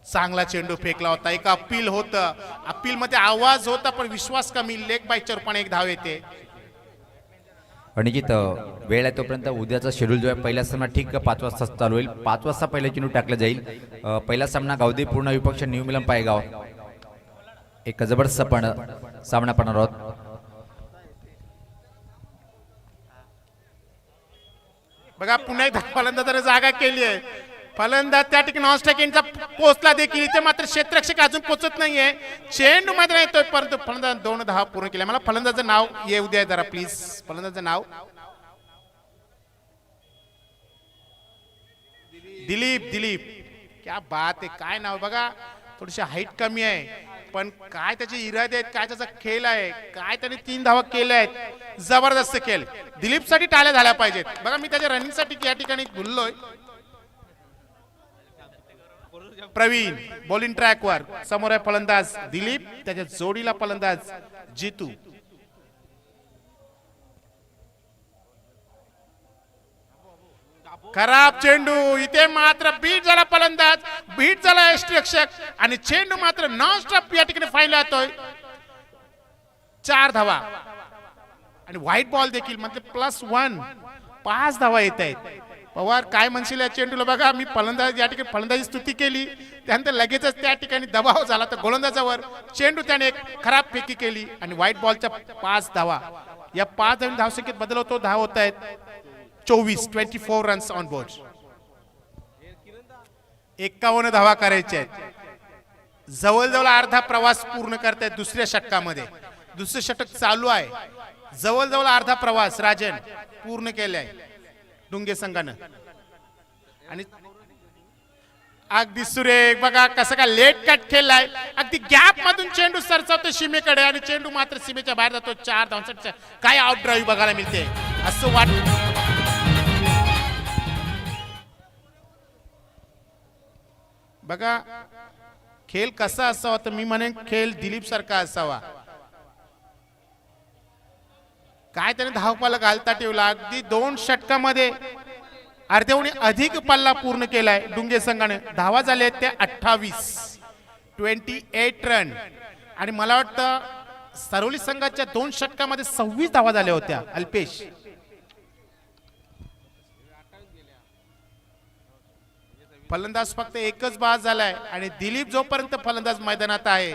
चांगला चेंडू फेकला होता. एक अपील होतं, अपील मध्ये आवाज होता पण विश्वास कमी. लेग बाईकच्या रूपाने एक धाव येते. अनिकेत वेळ आहे तोपर्यंत उद्याचा शेड्यूल जो आहे पहिला सामना ठीक 5 वाजता चालू होईल. 5 वाजता पहिला चेंडू टाकला जाईल. पहिला सामना गावदेवी पूर्ण विपक्ष न्यू मिलन पायगाव. एक जबरदस्त पण सामना पाहणार आहोत. बघा पुन्हा एकदा फलंदाजाने जागा केली आहे. फलंदाज त्या ठिकाणी नॉनस्ट्राईक यांचा पोहोचला देखील. इथे मात्र क्षेत्ररक्षक अजून पोहोचत नाहीये. चेंडू मात्र येतोय परंतु फलंदाज 2 धावा पूर्ण केल्या. मला फलंदाजाचं नाव येऊ द्या जरा प्लीज. फलंदाजाचं नाव दिलीप. क्या बात आहे. काय नाव बघा. थोडीशी हाईट कमी आहे पण काय त्याचे इरादे आहेत, काय त्याचा खेळ आहे, काय त्याने 3 धावा केल्या आहेत. जबरदस्त खेळ. दिलीप साठी टाळ्या झाल्या पाहिजेत. बघा मी त्याच्या रनिंग साठी या ठिकाणी बोललोय. प्रवीण बॉलिंग ट्रॅक वर. समोर आहे फलंदाज दिलीप, त्याच्या जोडीला फलंदाज जितू. खराब चेंडू. इथे मात्र बीट झाला फलंदाज, बीट झाला यष्टिरक्षक आणि चेंडू मात्र नॉन स्टॉप या ठिकाणी फाईनल येतोय. 4 धावा आणि व्हाईट बॉल देखील म्हणजे +1. 5 धावा येत आहेत. पवार काय म्हणशील या चेंडूला. बघा मी फलंदाज या ठिकाणी फलंदाजी स्तुती केली त्यानंतर लगेचच त्या ठिकाणी दबाव झाला तर गोलंदाजावर. चेंडू त्याने एक खराब फेकी केली आणि व्हाईट बॉलच्या 5 धावा. या 5 धावांनी धावसंख्येत बदल होतो. धाव होत आहेत 24 रन्स ऑन बोर्ड. 51 धावा करायच्या आहेत. जवळजवळ अर्धा प्रवास पूर्ण करतायत दुसऱ्या षटकामध्ये. दुसरं षटक चालू आहे. जवळजवळ अर्धा प्रवास राजन पूर्ण केलाय डुंगे संघानं. आणि अगदी सुरेख बघा कसं का लेट कट खेळलाय अगदी गॅप मधून चेंडू सरसावतो सीमेकडे आणि चेंडू मात्र सीमेच्या बाहेर जातो 4 धावांसाठी काय आउट ड्राईव्ह बघायला मिळते असं वाटतं बघा खेळ कसा असावा तर मी म्हणेन खेळ दिलीप सारखा असावा काय त्याने धावपाला घालता ठेवला अगदी 2 षटकामध्ये अर्ध्याहून अधिक पल्ला पूर्ण केलाय डुंगे संघाने धावा झाले ते 28 रन आणि मला वाटतं सरोली संघाच्या 2 षटकामध्ये 26 धावा झाल्या होत्या अल्पेश फलंदाज फक्त एकच बाद झालाय आणि दिलीप जोपर्यंत फलंदाज मैदानात आहे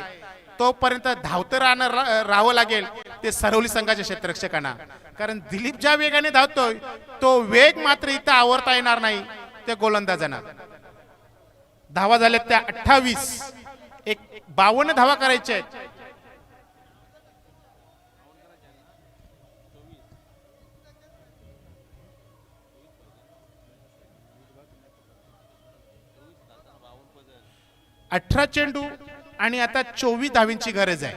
तोपर्यंत धावतं राहावं लागेल ते सरोली संघाच्या क्षेत्ररक्षकांना कारण दिलीप ज्या वेगाने धावतोय तो वेग मात्र इथं आवरता येणार नाही त्या गोलंदाजांना धावा झाल्या त्या 28 एक 52 धावा करायच्या आहेत अठरा चेंडू आणि आता 24 धावींची गरज आहे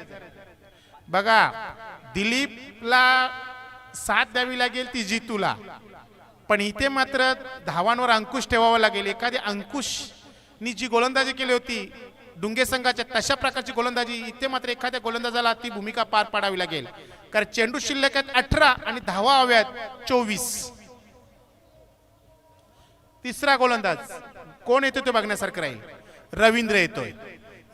बघा दिलीपला साथ द्यावी लागेल ती जितूला पण इथे मात्र धावांवर अंकुश ठेवावा लागेल एखादी अंकुशनी जी गोलंदाजी केली होती डुंगे संघाच्या तशा प्रकारची गोलंदाजी इथे मात्र एखाद्या गोलंदाजाला ती भूमिका पार पाडावी लागेल कारण चेंडू शिल्लक आहेत 18 आणि धावा हव्यात 24 तिसरा गोलंदाज कोण येतो ते बघण्यासारखं राहील रवींद्र येतोय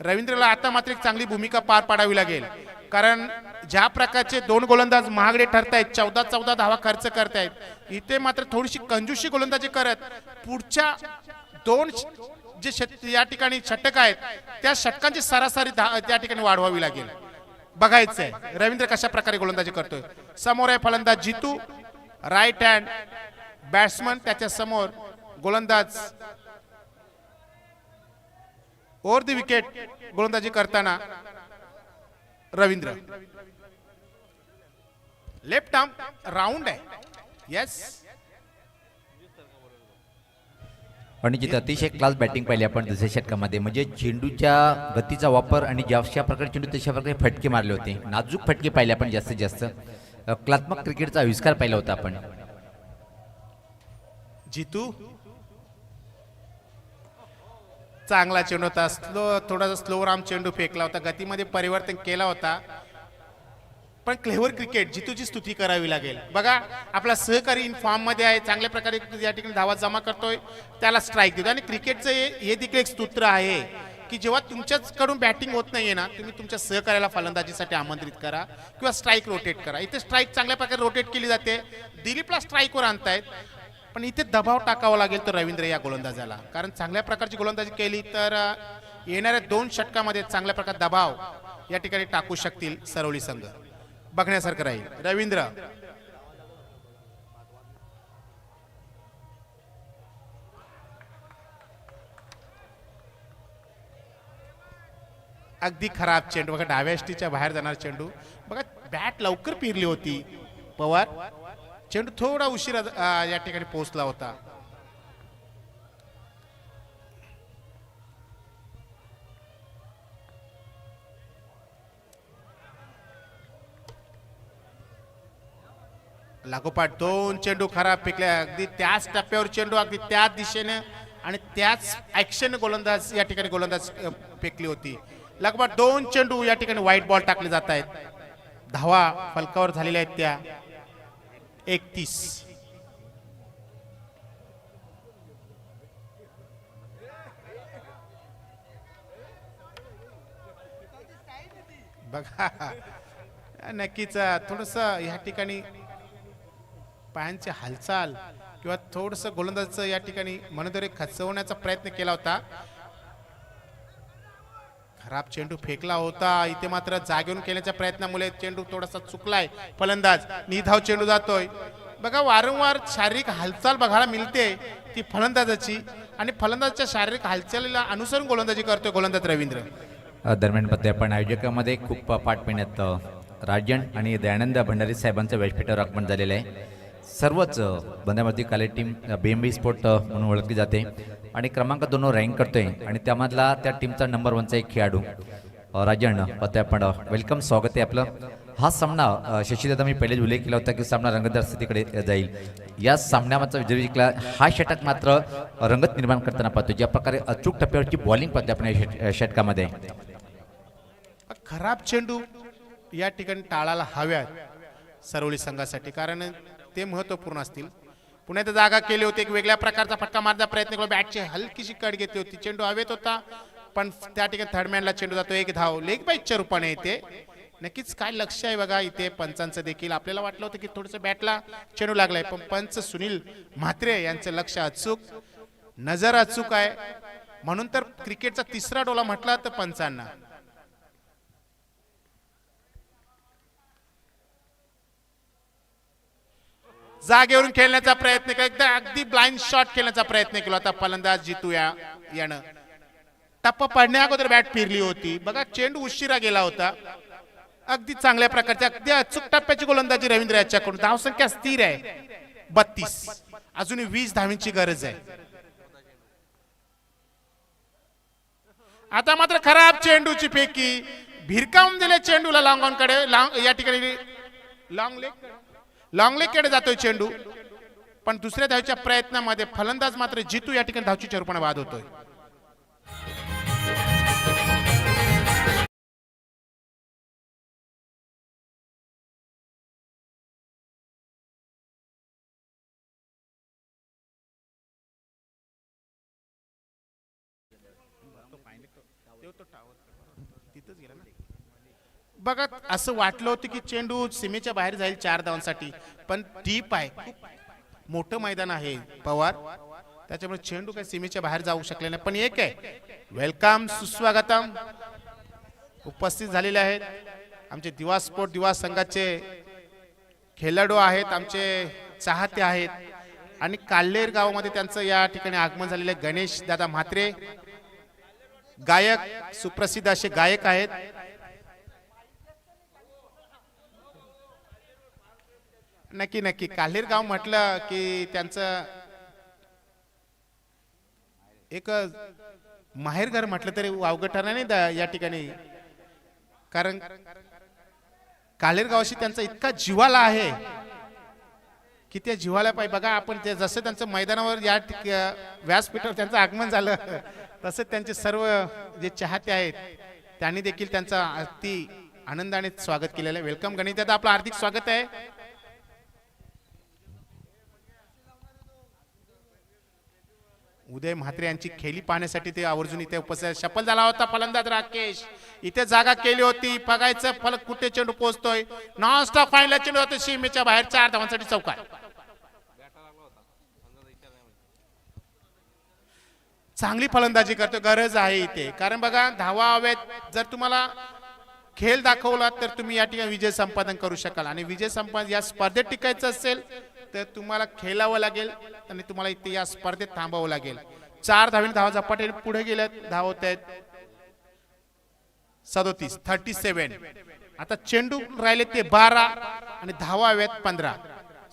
रवींद्रला आता मात्र एक चांगली भूमिका पार पाडावी लागेल कारण ज्या प्रकारचे 2 गोलंदाज महागडे ठरतायत 14 धावा खर्च करतायत इथे मात्र थोडीशी कंजूशी गोलंदाजी करत पुढच्या 2 जे या ठिकाणी षटक आहेत त्या षटकांची सरासरी त्या ठिकाणी वाढवावी लागेल बघायचंय रवींद्र कशा प्रकारे गोलंदाजी करतोय समोर आहे फलंदाज जितू राईट हँड बॅट्समन त्याच्या समोर गोलंदाज ओव्हर द विकेट गोलंदाजी करताना रवींद्र लेफ्ट आर्म राऊंड आहे यस आणि जिथे अतिशय क्लास बॅटिंग पाहिली आपण दुसऱ्या षटकामध्ये म्हणजे चेंडूच्या गतीचा वापर आणि ज्या प्रकारे चेंडू तशा प्रकारे फटके मारले होते नाजूक फटके पाहिले आपण जास्तीत जास्त कलात्मक क्रिकेटचा आविष्कार पाहिला होता आपण जितू चांगला चेंडू होता थोडासा स्लो राम चेंडू फेकला होता गतीमध्ये परिवर्तन केला होता पण क्लेव्हर क्रिकेट जितूची स्तुती करावी लागेल बघा आपला सहकारी इन फॉर्म मध्ये आहे चांगल्या प्रकारे या ठिकाणी धावा जमा करतोय त्याला स्ट्राईक देतो आणि क्रिकेटचं हे देखील एक स्तोत्र आहे की जेव्हा तुमच्याकडून बॅटिंग होत नाहीये ना तुम्ही तुमच्या सहकार्याला फलंदाजीसाठी आमंत्रित करा किंवा स्ट्राईक रोटेट करा इथे स्ट्राईक चांगल्या प्रकारे रोटेट केली जाते दिलीपला स्ट्राईकवर आणतायत पण इथे दबाव टाकावा लागेल तर रवींद्र या गोलंदाजाला कारण चांगल्या प्रकारची गोलंदाजी केली तर येणाऱ्या 2 षटकामध्ये चांगल्या प्रकारे दबाव या ठिकाणी टाकू शकतील सरोली संघ बघण्यासारखं राहील रवींद्र अगदी खराब चेंडू बघा डाव्या यष्टीच्या बाहेर जाणार चेंडू बघा बॅट लवकर फिरली होती पवार चेंडू थोडा उशिरा या ठिकाणी पोहोचला होता लागोपाठ 2 चेंडू खराब फेकल्या अगदी त्याच टप्प्यावर चेंडू अगदी त्याच दिशेने आणि त्याच ऍक्शन गोलंदाज या ठिकाणी गोलंदाज फेकली होती लागोपाठ 2 चेंडू या ठिकाणी व्हाईट बॉल टाकले जात आहेत धावा फलकावर झालेल्या आहेत त्या 31 बघा नक्कीच थोडस या ठिकाणी पायांची हालचाल किंवा थोडस गोलंदाजाचं या ठिकाणी मनोदरे खचवण्याचा प्रयत्न केला होता खराब चेंडू फेकला होता इथे मात्र जागेवरून केल्याच्या प्रयत्नामुळे चेंडू थोडासा चुकलाय फलंदाज निधाव चेंडू जातोय बघा वारंवार शारीरिक हालचाल बघायला मिळते ती फलंदाजाची आणि फलंदाजाच्या शारीरिक हालचालीला अनुसरून गोलंदाजी करतोय गोलंदाज रवींद्र दरम्यान मध्ये आपण आयोजकामध्ये खूप पाठ पाहण्यात राजन आणि दयानंद भंडारी साहेबांचं व्यासपीठावर आगमन झालेलं आहे सर्वच बंद्यामर्ती काले टीम BMB स्पोर्ट म्हणून ओळखली जाते आणि क्रमांक 2 रँक करतोय आणि त्यामधला त्या टीमचा नंबर 1चा एक खेळाडू राजन पत्ते आपण वेलकम स्वागत आहे आपलं. हा सामना शशीदादा मी पहिलेच उल्लेख केला होता की सामना रंगतदार स्थितीकडे जाईल. या सामन्याचा विजय जिंकला. हा षटक मात्र रंगत निर्माण करताना पाहतो. ज्या प्रकारे अचूक टप्प्यावरची बॉलिंग पाहते आपण या षटकामध्ये. खराब चेंडू या ठिकाणी टाळायला हव्यात सरवली संघासाठी, कारण ते महत्त्वपूर्ण असतील. पुण्यात जागा केली होती, एक वेगळ्या प्रकारचा फटका मारण्याचा प्रयत्न केला, बॅटची हलकीशी कड घेतली होती, चेंडू हवेत होता पण त्या ठिकाणी थर्डमॅनला चेंडू जातो, एक धाव लेग बाईटच्या रूपाने येते. नक्कीच काय लक्ष आहे बघा इथे पंचांचं देखील. आपल्याला वाटलं होतं की थोडंसं बॅटला चेंडू लागलाय, पण पंच सुनील म्हात्रे यांचं लक्ष अचूक, नजर अचूक आहे. म्हणून तर क्रिकेटचा तिसरा डोला म्हटला तर पंचांना. जागेवरून खेळण्याचा प्रयत्न केला, एकदा अगदी ब्लाइंड शॉट खेळण्याचा प्रयत्न केला होता फलंदाज जितू यानं. टप्पा पडण्या अगोदर बॅट फिरली होती बघा, चेंडू उशिरा गेला होता. अगदी चांगल्या प्रकारची अगदी अचूक टप्प्याची गोलंदाजी रवींद्र याच्याकडून. धावसंख्या स्थिर आहे 32, अजूनही 20 धावींची गरज आहे. आता मात्र खराब चेंडूची फेकी, भिरकावून दिले चेंडूला लॉंग कडे. या ठिकाणी लॉंग लेग कडे जातोय चेंडू, पण दुसऱ्या धावच्या प्रयत्नामध्ये फलंदाज मात्र जितू या ठिकाणी धावची रूपाने बाद होतोय. बघा असं वाटलं होतं की चेंडू सीमेच्या बाहेर जाईल 4 धावांसाठी, पण डीप आहे, खूप मोठं मैदान आहे पवार, त्याच्यामुळे चेंडू काही सीमेच्या बाहेर जाऊ शकले नाही. पण एक आहे, वेलकम सुस्वागतम उपस्थित झालेले आहेत आमचे दिवा स्पोर्ट दिवा संघाचे खेळाडू आहेत, आमचे चाहते आहेत. आणि काल्हेर गावामध्ये त्यांचं या ठिकाणी आगमन झालेलं आहे. गणेश दादा म्हात्रे गायक, सुप्रसिद्ध असे गायक आहेत. नक्की नक्की काल्हेर गाव म्हटलं की त्यांचं एक माहेर घर म्हटलं तरी वावगं ठरणार नाही या ठिकाणी, कारण काल्हेर गावाशी त्यांचा इतका जिव्हाळा आहे की त्या जिव्हाळ्या पाहिजे बघा आपण ते जसं त्यांचं मैदानावर या व्यासपीठावर त्यांचं आगमन झालं तसं त्यांचे सर्व जे चाहते आहेत त्यांनी देखील त्यांचा अति आनंदाने स्वागत केलेलं आहे. वेलकम गणेश दादा, आपलं हार्दिक स्वागत आहे. उदय म्हात्रे यांची खेळी पाहण्यासाठी ते आवर्जून इथे उपस्थित. शपल झाला होता फलंदाज राकेश, इथे जागा केली होती, बघायचं फलक कुठे चेंडू पोहोचतोय. नॉन स्टॉप फाईनला चेंडू होतो सीमेच्या बाहेर, 4 धावांसाठी चौकार. चांगली फलंदाजी करतो, गरज आहे इथे, कारण बघा धावा हवेत. जर तुम्हाला खेळ दाखवला तर तुम्ही या ठिकाणी विजय संपादन करू शकाल, आणि विजय संपादन या स्पर्धेत टिकायचं असेल तर तुम्हाला खेळावं लागेल आणि तुम्हाला इथे या स्पर्धेत थांबावं लागेल. 4 धावीने धावा झपाट्याने पुढे गेल्यात, धावत आहेत 37. आता चेंडू राहिले ते 12 आणि धावा हव्यात 15.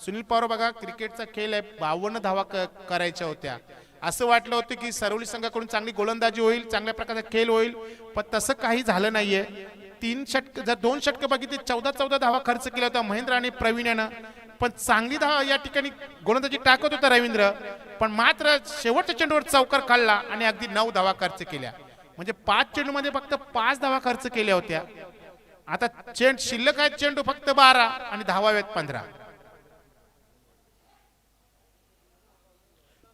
सुनील पवार बघा, क्रिकेटचा खेळ आहे, 52 धावा करायच्या होत्या. असं वाटलं होतं की सरवली संघाकडून चांगली गोलंदाजी होईल, चांगल्या प्रकारचा खेळ होईल, पण तसं काही झालं नाहीये. 3 षटक, जर 2 षटक बघितली 14 धावा खर्च केला होता महेंद्र आणि प्रवीण यानं, पण चांगली धावा या ठिकाणी गोलंदाजी टाकत होता रवींद्र, पण मात्र शेवटच्या चेंडूवर चौकार काढला आणि अगदी 9 धावा खर्च केल्या. म्हणजे 5 चेंडूमध्ये फक्त 5 धावा खर्च केल्या होत्या. आता शिल्लक आहेत चेंडू फक्त 12 आणि धावा आहेत 15.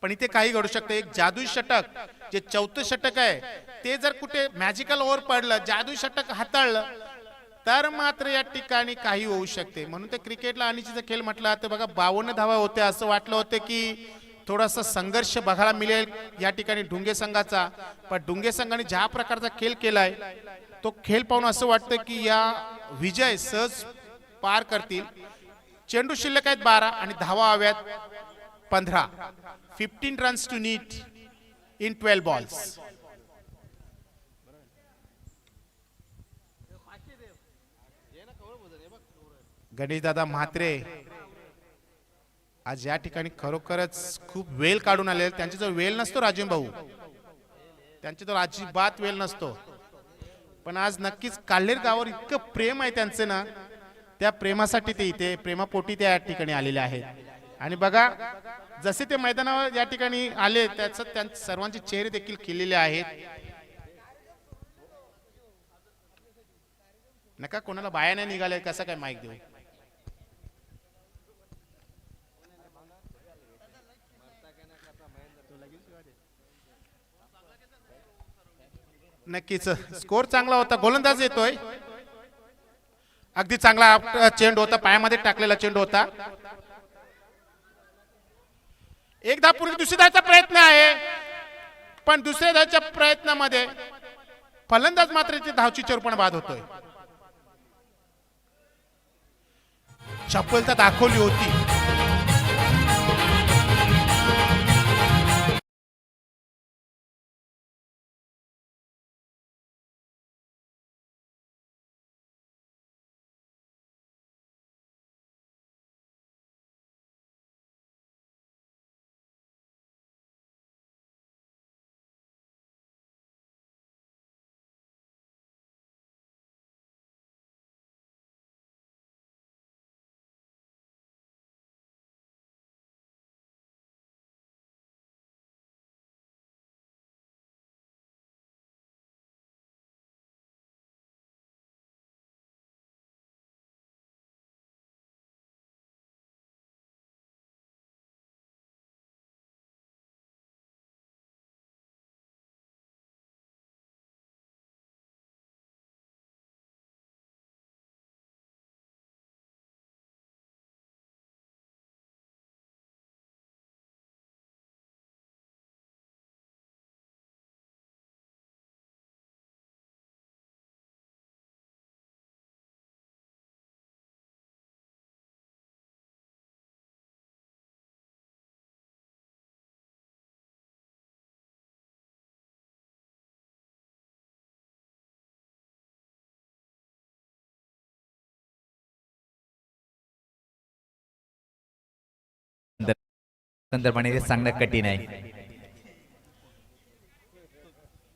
पण इथे काही घडू शकतं. एक जादुई षटक, जे 4थं षटक आहे, ते जर कुठे मॅजिकल ओव्हर पडलं, जादुई षटक हाताळलं तर मात्र या ठिकाणी काही होऊ शकते. म्हणून ते क्रिकेटला अनिश्चित खेळ म्हटलं तर बघा 52 धावा होत्या. असं वाटलं होतं की थोडासा संघर्ष बघायला मिळेल या ठिकाणी ढुंगे संघाचा, पण ढुंगे संघाने ज्या प्रकारचा खेळ केलाय तो खेळ पाहून असं वाटतं की या विजय सहज पार करतील. चेंडू शिल्लक आहेत 12 आणि धावा हव्यात 15. 15 runs to need in 12 balls. Ganesh दादा म्हात्रे आज या ठिकाणी खरोखरच खूप वेळ काढून आले. त्यांचा जो वेळ नसतो राजीव भाऊ, त्यांचा तो अजिबात वेळ नसतो, पण आज नक्कीच काल्हेर गावावर इतकं प्रेम आहे त्यांचं ना, त्या प्रेमासाठी ते इथे प्रेमापोटी त्या ठिकाणी आलेले आहेत. आणि बघा जसे ते मैदानावर या ठिकाणी आले त्याचं त्यांचे सर्वांचे चेहरे देखील केलेले आहेत. नका कोणाला बाया नाही निघाले, कसं काय माईक देऊ. नक्कीच स्कोर चांगला होता. गोलंदाज येतोय, अगदी चांगला चेंडू होता, पायामध्ये टाकलेला चेंडू होता. एकदा पूर्वी दुसरी धावाचा प्रयत्न आहे, पण दुसऱ्या धावाच्या प्रयत्नामध्ये फलंदाज मात्र धावची चोरपण बाद होतोय. चपलता दाखवली होती. संदर्भाने ते सांगणं कठीण आहे.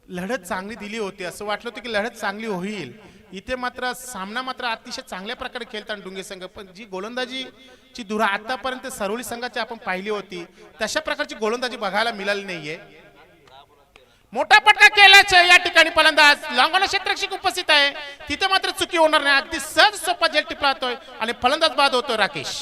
लढत चांगली दिली होती, असं वाटलं होतं की लढत चांगली होईल. इथे मात्र सामना मात्र अतिशय चांगल्या प्रकारे खेळताना डुंगे संघ, पण जी गोलंदाजीची धुरा आतापर्यंत सरोली संघाची आपण पाहिली होती तशा प्रकारची गोलंदाजी बघायला मिळाली नाहीये. मोठा पटका केल्याचे या ठिकाणी फलंदाज लांगोला क्षेत्ररक्षक उपस्थित आहे, तिथे मात्र चुकी होणार नाही. अगदी सहज सोपा झेल टिपला होतोय आणि फलंदाज बाद होतोय राकेश.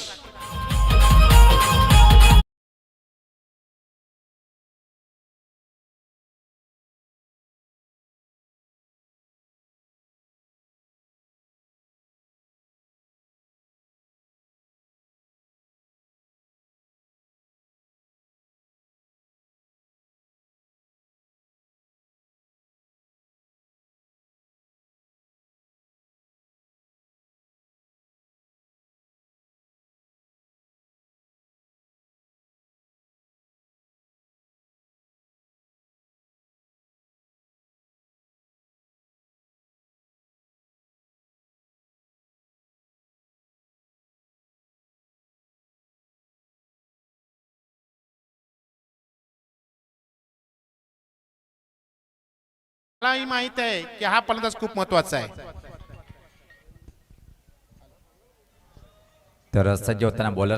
मलाही माहित आहे की हा फलंदाज खूप महत्वाचा आहे. तर सज्ज होताना बॉलर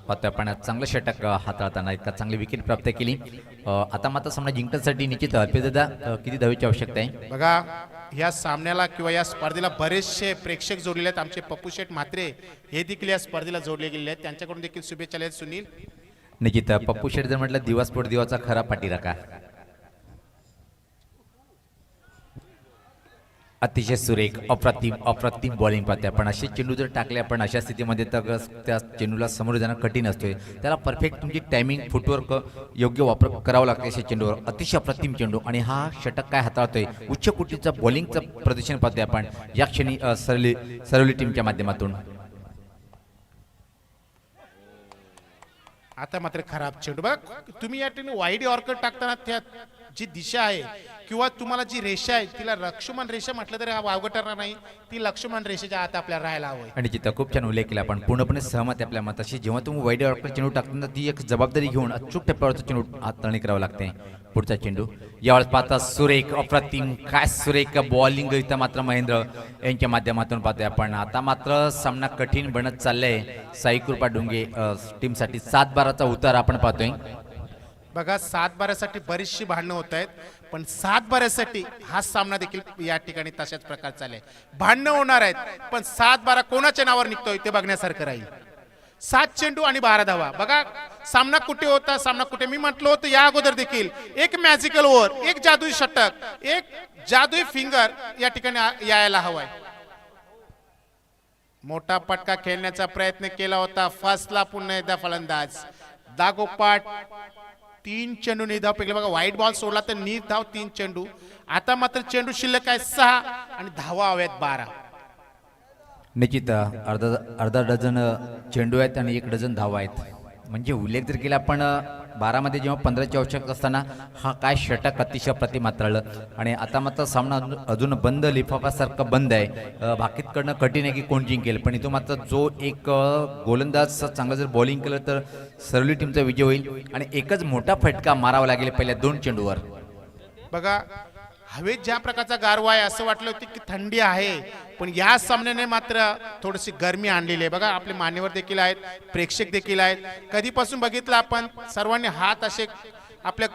पाहतोय आपण चांगलं षटक हाताळताना इतका चांगली विकेट प्राप्त केली. आता मात्र सामना जिंकण्यासाठी निश्चित दादा किती धावेची आवश्यकता आहे. बघा या सामन्याला किंवा या स्पर्धेला बरेचसे प्रेक्षक जोडलेले आहेत. आमचे पप्पू शेठ म्हात्रे हे देखील या स्पर्धेला जोडले गेलेले आहेत, त्यांच्याकडून देखील शुभेच्छा आहेत. सुनील निश्चित पप्पू शेठ जर म्हटलं दिवसपोट दिवाचा खरा पाठीराखा. अतिशय सुरेख अप्रतिम बॉलिंग पाहते आपण. असे चेंडू जर टाकले आपण अशा स्थितीमध्ये तर त्या चेंडूला समोर जाणं कठीण असतोय. त्याला परफेक्ट तुमची टायमिंग फुटवर्क योग्य वापर करावा लागतो अशा चेंडूवर. अतिशय अप्रतिम चेंडू आणि हा षटक काय हाताळतोय. उच्च कोटीचं बॉलिंगचं प्रदर्शन पाहतोय आपण या क्षणी सरोली टीमच्या माध्यमातून. आता मात्र खराब चेंडू बघा तुम्ही या ठिकाणी वाईड यॉर्कर टाकताना त्या जी दिशा आहे किंवा तुम्हाला जी रेषा आहे तिला लक्ष्मण रेषा म्हटलं तरी हा वावगं ठरणार नाही. ती लक्ष्मण रेषेच्या आत आपल्याला राहायला हवंय. आणि जिथं खूप छान उल्लेख केला आपण पूर्णपणे सहमत आहे आपल्या मताशी. जेव्हा तुम्ही वाईड यॉर्कर चेंडू टाकताना ती एक जबाबदारी घेऊन अचूक टप्प्यावरचा चेंडू हाताळणी करावं लागते. पुढचा चेंडू यावेळेस पाहता सुरेख अप्रतिम काय सुरेख बॉलिंग इथं मात्र महेंद्र यांच्या माध्यमातून पाहतोय आपण. आता मात्र सामना कठीण बनत चाललाय साई कृपा डोंगे टीमसाठी. 7-12चा उतार आपण पाहतोय. बघा 7-12साठी बरीचशी भांडणं होत आहेत पण 7-12साठी हा सामना देखील या ठिकाणी तशाच प्रकार चाललाय. भांडणं होणार आहेत पण 7-12 कोणाच्या नावावर निघतोय ते बघण्यासारखं राहील. 7 चेंडू आणि 12 धावा. बघा सामना कुठे होता सामना कुठे. मी म्हटलं होतं या अगोदर देखील एक मॅजिकल ओव्हर, एक जादुई षटक, एक जादुई फिंगर या ठिकाणी यायला हवाय. मोठा पटका खेळण्याचा प्रयत्न केला होता. फर्स्टला पुन्हा एकदा फलंदाज दागोपाठ 3 चेंडू निर्धाव पेकले. बघा व्हाईट बॉल सोडला तर निर्धाव 3 चेंडू. आता मात्र चेंडू शिल्लक आहे 6 आणि धावा हव्यात 12. निश्चित अर्धा डझन चेंडू आहेत आणि 1 डझन धावा आहेत. म्हणजे उल्लेख जर केला आपण 12 मध्ये जेव्हा 15ची आवश्यकता असताना हा काय षटक अतिशय प्रतिमात्राळलं. आणि आता मात्र सामना अजून बंद लिफाफासारखं बंद आहे. भाकीतकडनं कठीण आहे की कोण जिंकेल. पण इथं मात्र जो एक गोलंदाज चांगलं जर बॉलिंग केलं तर सरली टीमचा विजय होईल. आणि एकच मोठा फटका मारावा लागेल पहिल्या 2 चेंडूवर. बघा हवेत ज्या प्रकारचा गारवा आहे असं वाटलं होतं की थंडी आहे पण या सामन्याने मात्र थोडीशी गरमी आणलेली आहे. बघा आपले मान्यवर देखील आहेत, प्रेक्षक देखील आहेत. कधीपासून बघितलं आपण सर्वांनी हात असे आपल्या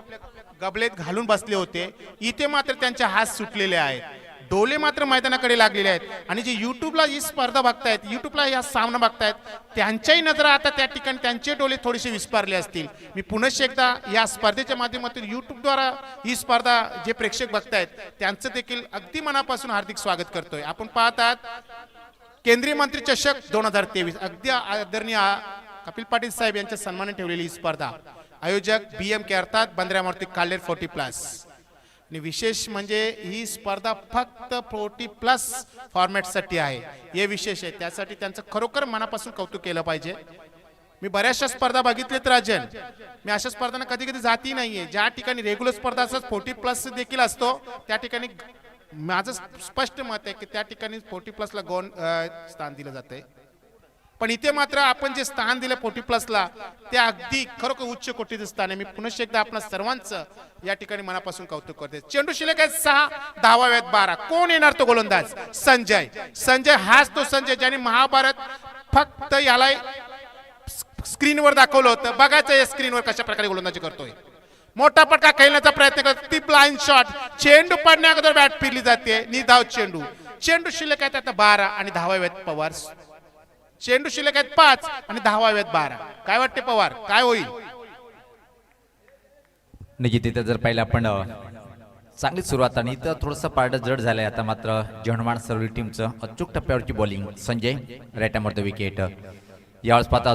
गबलेत घालून बसले होते. इथे मात्र त्यांचे हात सुटलेले आहेत. डोले मात्र मैदानाकडे लागलेले आहेत. आणि जे युट्यूबला ही स्पर्धा बघतायत, युट्यूबला हा सामना बघतायत त्यांच्याही नजरा आता त्या ठिकाणी त्यांचे डोले थोडेसे विस्पारले असतील. मी पुनश्च एकदा या स्पर्धेच्या माध्यमातून युट्यूबद्वारा ही स्पर्धा जे प्रेक्षक बघतायत त्यांचं देखील अगदी मनापासून हार्दिक स्वागत करतोय. आपण पाहतात केंद्रीय मंत्री चषक 2023 अगदी आदरणीय कपिल पाटील साहेब यांच्या सन्मानाने ठेवलेली ही स्पर्धा. आयोजक BMK अर्थात बंद्रामूर्ती काल्हेर 40+. आणि विशेष म्हणजे ही स्पर्धा फक्त 40+ फॉर्मॅटसाठी आहे. हे विशेष आहे. त्यासाठी त्यांचं खरोखर मनापासून कौतुक केलं पाहिजे. मी बऱ्याचशा स्पर्धा बघितल्यात राजन. मी अशा स्पर्धांना कधी कधी जाती नाहीये. ज्या ठिकाणी रेग्युलर स्पर्धा असतात 40+ देखील असतो त्या ठिकाणी माझं स्पष्ट मत आहे की त्या ठिकाणी 40+ला गौण स्थान दिलं जातंय. पण इथे मात्र आपण जे स्थान दिलं 40+ला ते अगदी खरोखर उच्च कोटीचं स्थान आहे. मी पुनश्च एकदा आपल्या सर्वांचं या ठिकाणी मनापासून कौतुक करते. चेंडू शिल्लक आहे 6, धावा हव्यात 12. कोण येणार तो गोलंदाज? संजय हाच तो संजय ज्याने महाभारत फक्त याला स्क्रीनवर दाखवलं होतं. बघायचं या स्क्रीनवर कशा प्रकारे गोलंदाजी करतोय. मोठा पटका खेळण्याचा प्रयत्न करतो. ती ब्लाइंड शॉट चेंडू पडण्या अगोदर बॅट फिरली जाते. निर्धाव चेंडू शिल्लक आहेत आता 12 आणि धावा हव्यात पवार. चेंडू शिल्लक आहेत 5 आणि धावा हव्यात 12. काय वाटते पवार काय होईल? निश्चित इथं जर पाहिलं आपण चांगली सुरुवात आणि इथं थोडंसं पारडं जड झालंय. आता मात्र जर्मन सर्व्ही टीमचं अचूक टप्प्यावरची bowling. Sanjay right the wicket. यावेळेस पाहता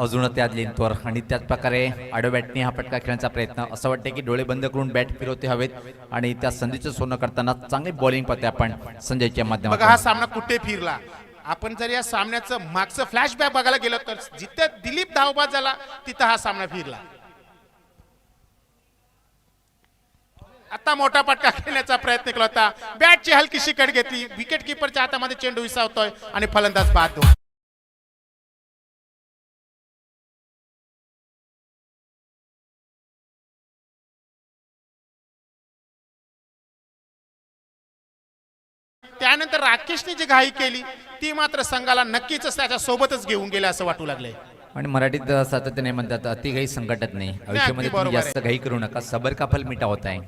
अजून त्यात लेंथवर आणि त्याच प्रकारे आडो बॅटने हा फटका खेळण्याचा प्रयत्न. असं वाटतं की डोळे बंद करून बॅट फिरवते हवेत आणि त्या संधीचं सोनं करताना चांगली बॉलिंग पाहते आपण संजयच्या माध्यमातून. हा सामना कुठे फिरला. आपण जर या सामन्याचं मागचं फ्लॅशबॅक बघायला गेलो तर जिथे दिलीप धावबाद झाला तिथं हा सामना फिरला. आता मोठा पटका खेळण्याचा प्रयत्न केला होता. बॅटची हलकीशी कट घेतली. विकेट किपरच्या हातामध्ये चेंडू विसावतोय आणि फलंदाज बाद होतो. त्यानंतर राकेशने जी घाई केली ती मात्र संघाला नक्कीच त्याच्या सोबतच घेऊन गेले असं वाटू लागले. आणि मराठीत सातत्याने म्हणतात अति घाई संकटात नाही. आयुष्यामध्ये तुम्ही जास्त घाई करू नका. सबर का फल मिठा होत आहे.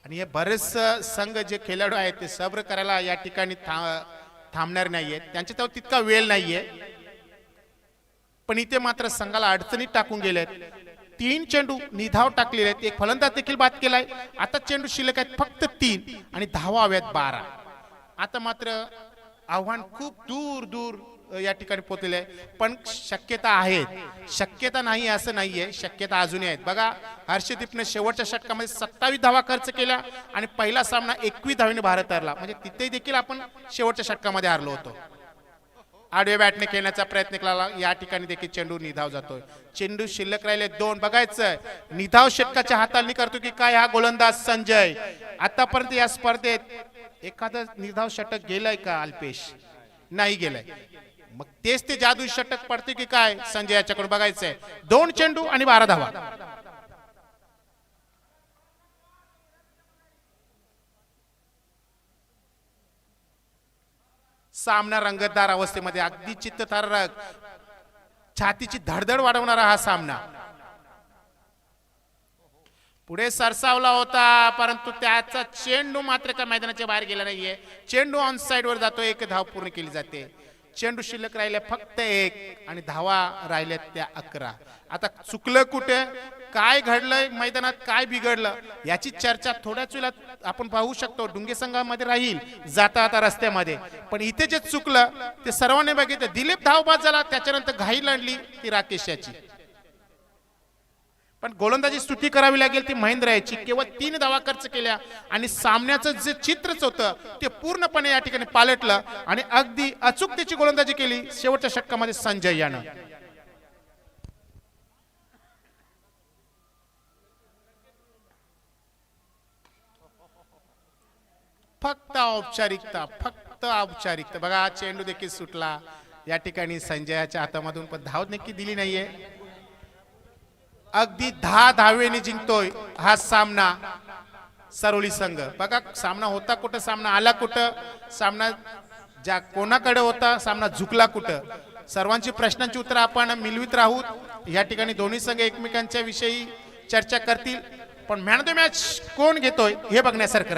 आणि हे बरेच संघ जे खेळाडू आहेत ते सब्र करायला या ठिकाणी थांबणार नाहीयेत. त्यांच्याजवळ तितका वेळ नाहीये. पण इथे मात्र संघाला अडचणीत टाकून गेलेत. 3 चेंडू निधाव टाकलेले आहेत. एक फलंदाज देखील बाद केलाय. आता चेंडू शिल्लक आहेत फक्त 3 आणि धावा हव्यात 12. आता मात्र आव्हान खूप दूर दूर या ठिकाणी पोहोचलेले आहे. पण शक्यता आहेत. शक्यता नाही असं नाहीये. शक्यता अजूनही आहेत. बघा हर्षदीपने शेवटच्या षटकामध्ये 27 धावा खर्च केल्या आणि पहिला सामना 21 धावेने भारत हरला. म्हणजे तिथे देखील आपण शेवटच्या षटकामध्ये हारलो होतो. आडव्या बॅटने खेळण्याचा प्रयत्न केला, या ठिकाणी देखील चेंडू निधाव जातोय. चेंडू शिल्लक राहिले 2. बघायचं निधाव षटकाच्या हाताळणी करतो की काय हा गोलंदाज संजय. आतापर्यंत या स्पर्धेत एखादं निधाव षटक गेलंय का अल्पेश? नाही गेलंय. मग तेच ते जादू षटक पडते की काय संजय याच्याकडून बघायचंय. 2 चेंडू आणि 12 धावा. सामना रंगतदार अवस्थेमध्ये, अगदी चित्तथरारक, छातीची धडधड वाढवणारा हा सामना. पुढे सरसावला होता परंतु त्याचा चेंडू मात्र का मैदानाच्या बाहेर गेला नाहीये. चेंडू ऑन साइड वर जातो. 1 धाव पूर्ण केली जाते. चेंडू शिल्लक राहिले फक्त 1 आणि धावा राहिल्यात त्या 11. आता चुकलं कुठे, काय घडलंय मैदानात, काय बिघडलं याची चर्चा थोड्याच वेळात आपण पाहू शकतो. डुंगे संघामध्ये राहील जाता आता रस्त्यामध्ये. पण इथे जे चुकलं ते सर्वांनी बघितलं. दिलीप धावबाद झाला, त्याच्यानंतर घाई लागली ती राकेश याची. पण गोलंदाजी स्तुती करावी लागेल ती महेंद्र याची. केवळ 3 धावा खर्च केल्या आणि सामन्याचं जे चित्रच होतं ते पूर्णपणे या ठिकाणी पालटलं आणि अगदी अचूक त्याची गोलंदाजी केली शेवटच्या षटकामध्ये संजय यानं. फक्त औपचारिकता, फक्त औपचारिकता. बघा चेंडू देखील सुटला या ठिकाणी संजयाच्या हातामधून, पण धाव नक्की दिली नाहीये. अगदी 10 धावेने जिंकतोय हा सामना सरोली संघ. बघा सामना होता कुठं, सामना आला कुठं, सामना ज्या कोणाकडे होता, सामना झुकला कुठं. सर्वांची प्रश्नांची उत्तर आपण मिळवित राहू. या ठिकाणी दोन्ही संघ एकमेकांच्या विषयी चर्चा करतील. पण मॅन ऑफ द मॅच कोण घेतोय हे बघण्यासारखं.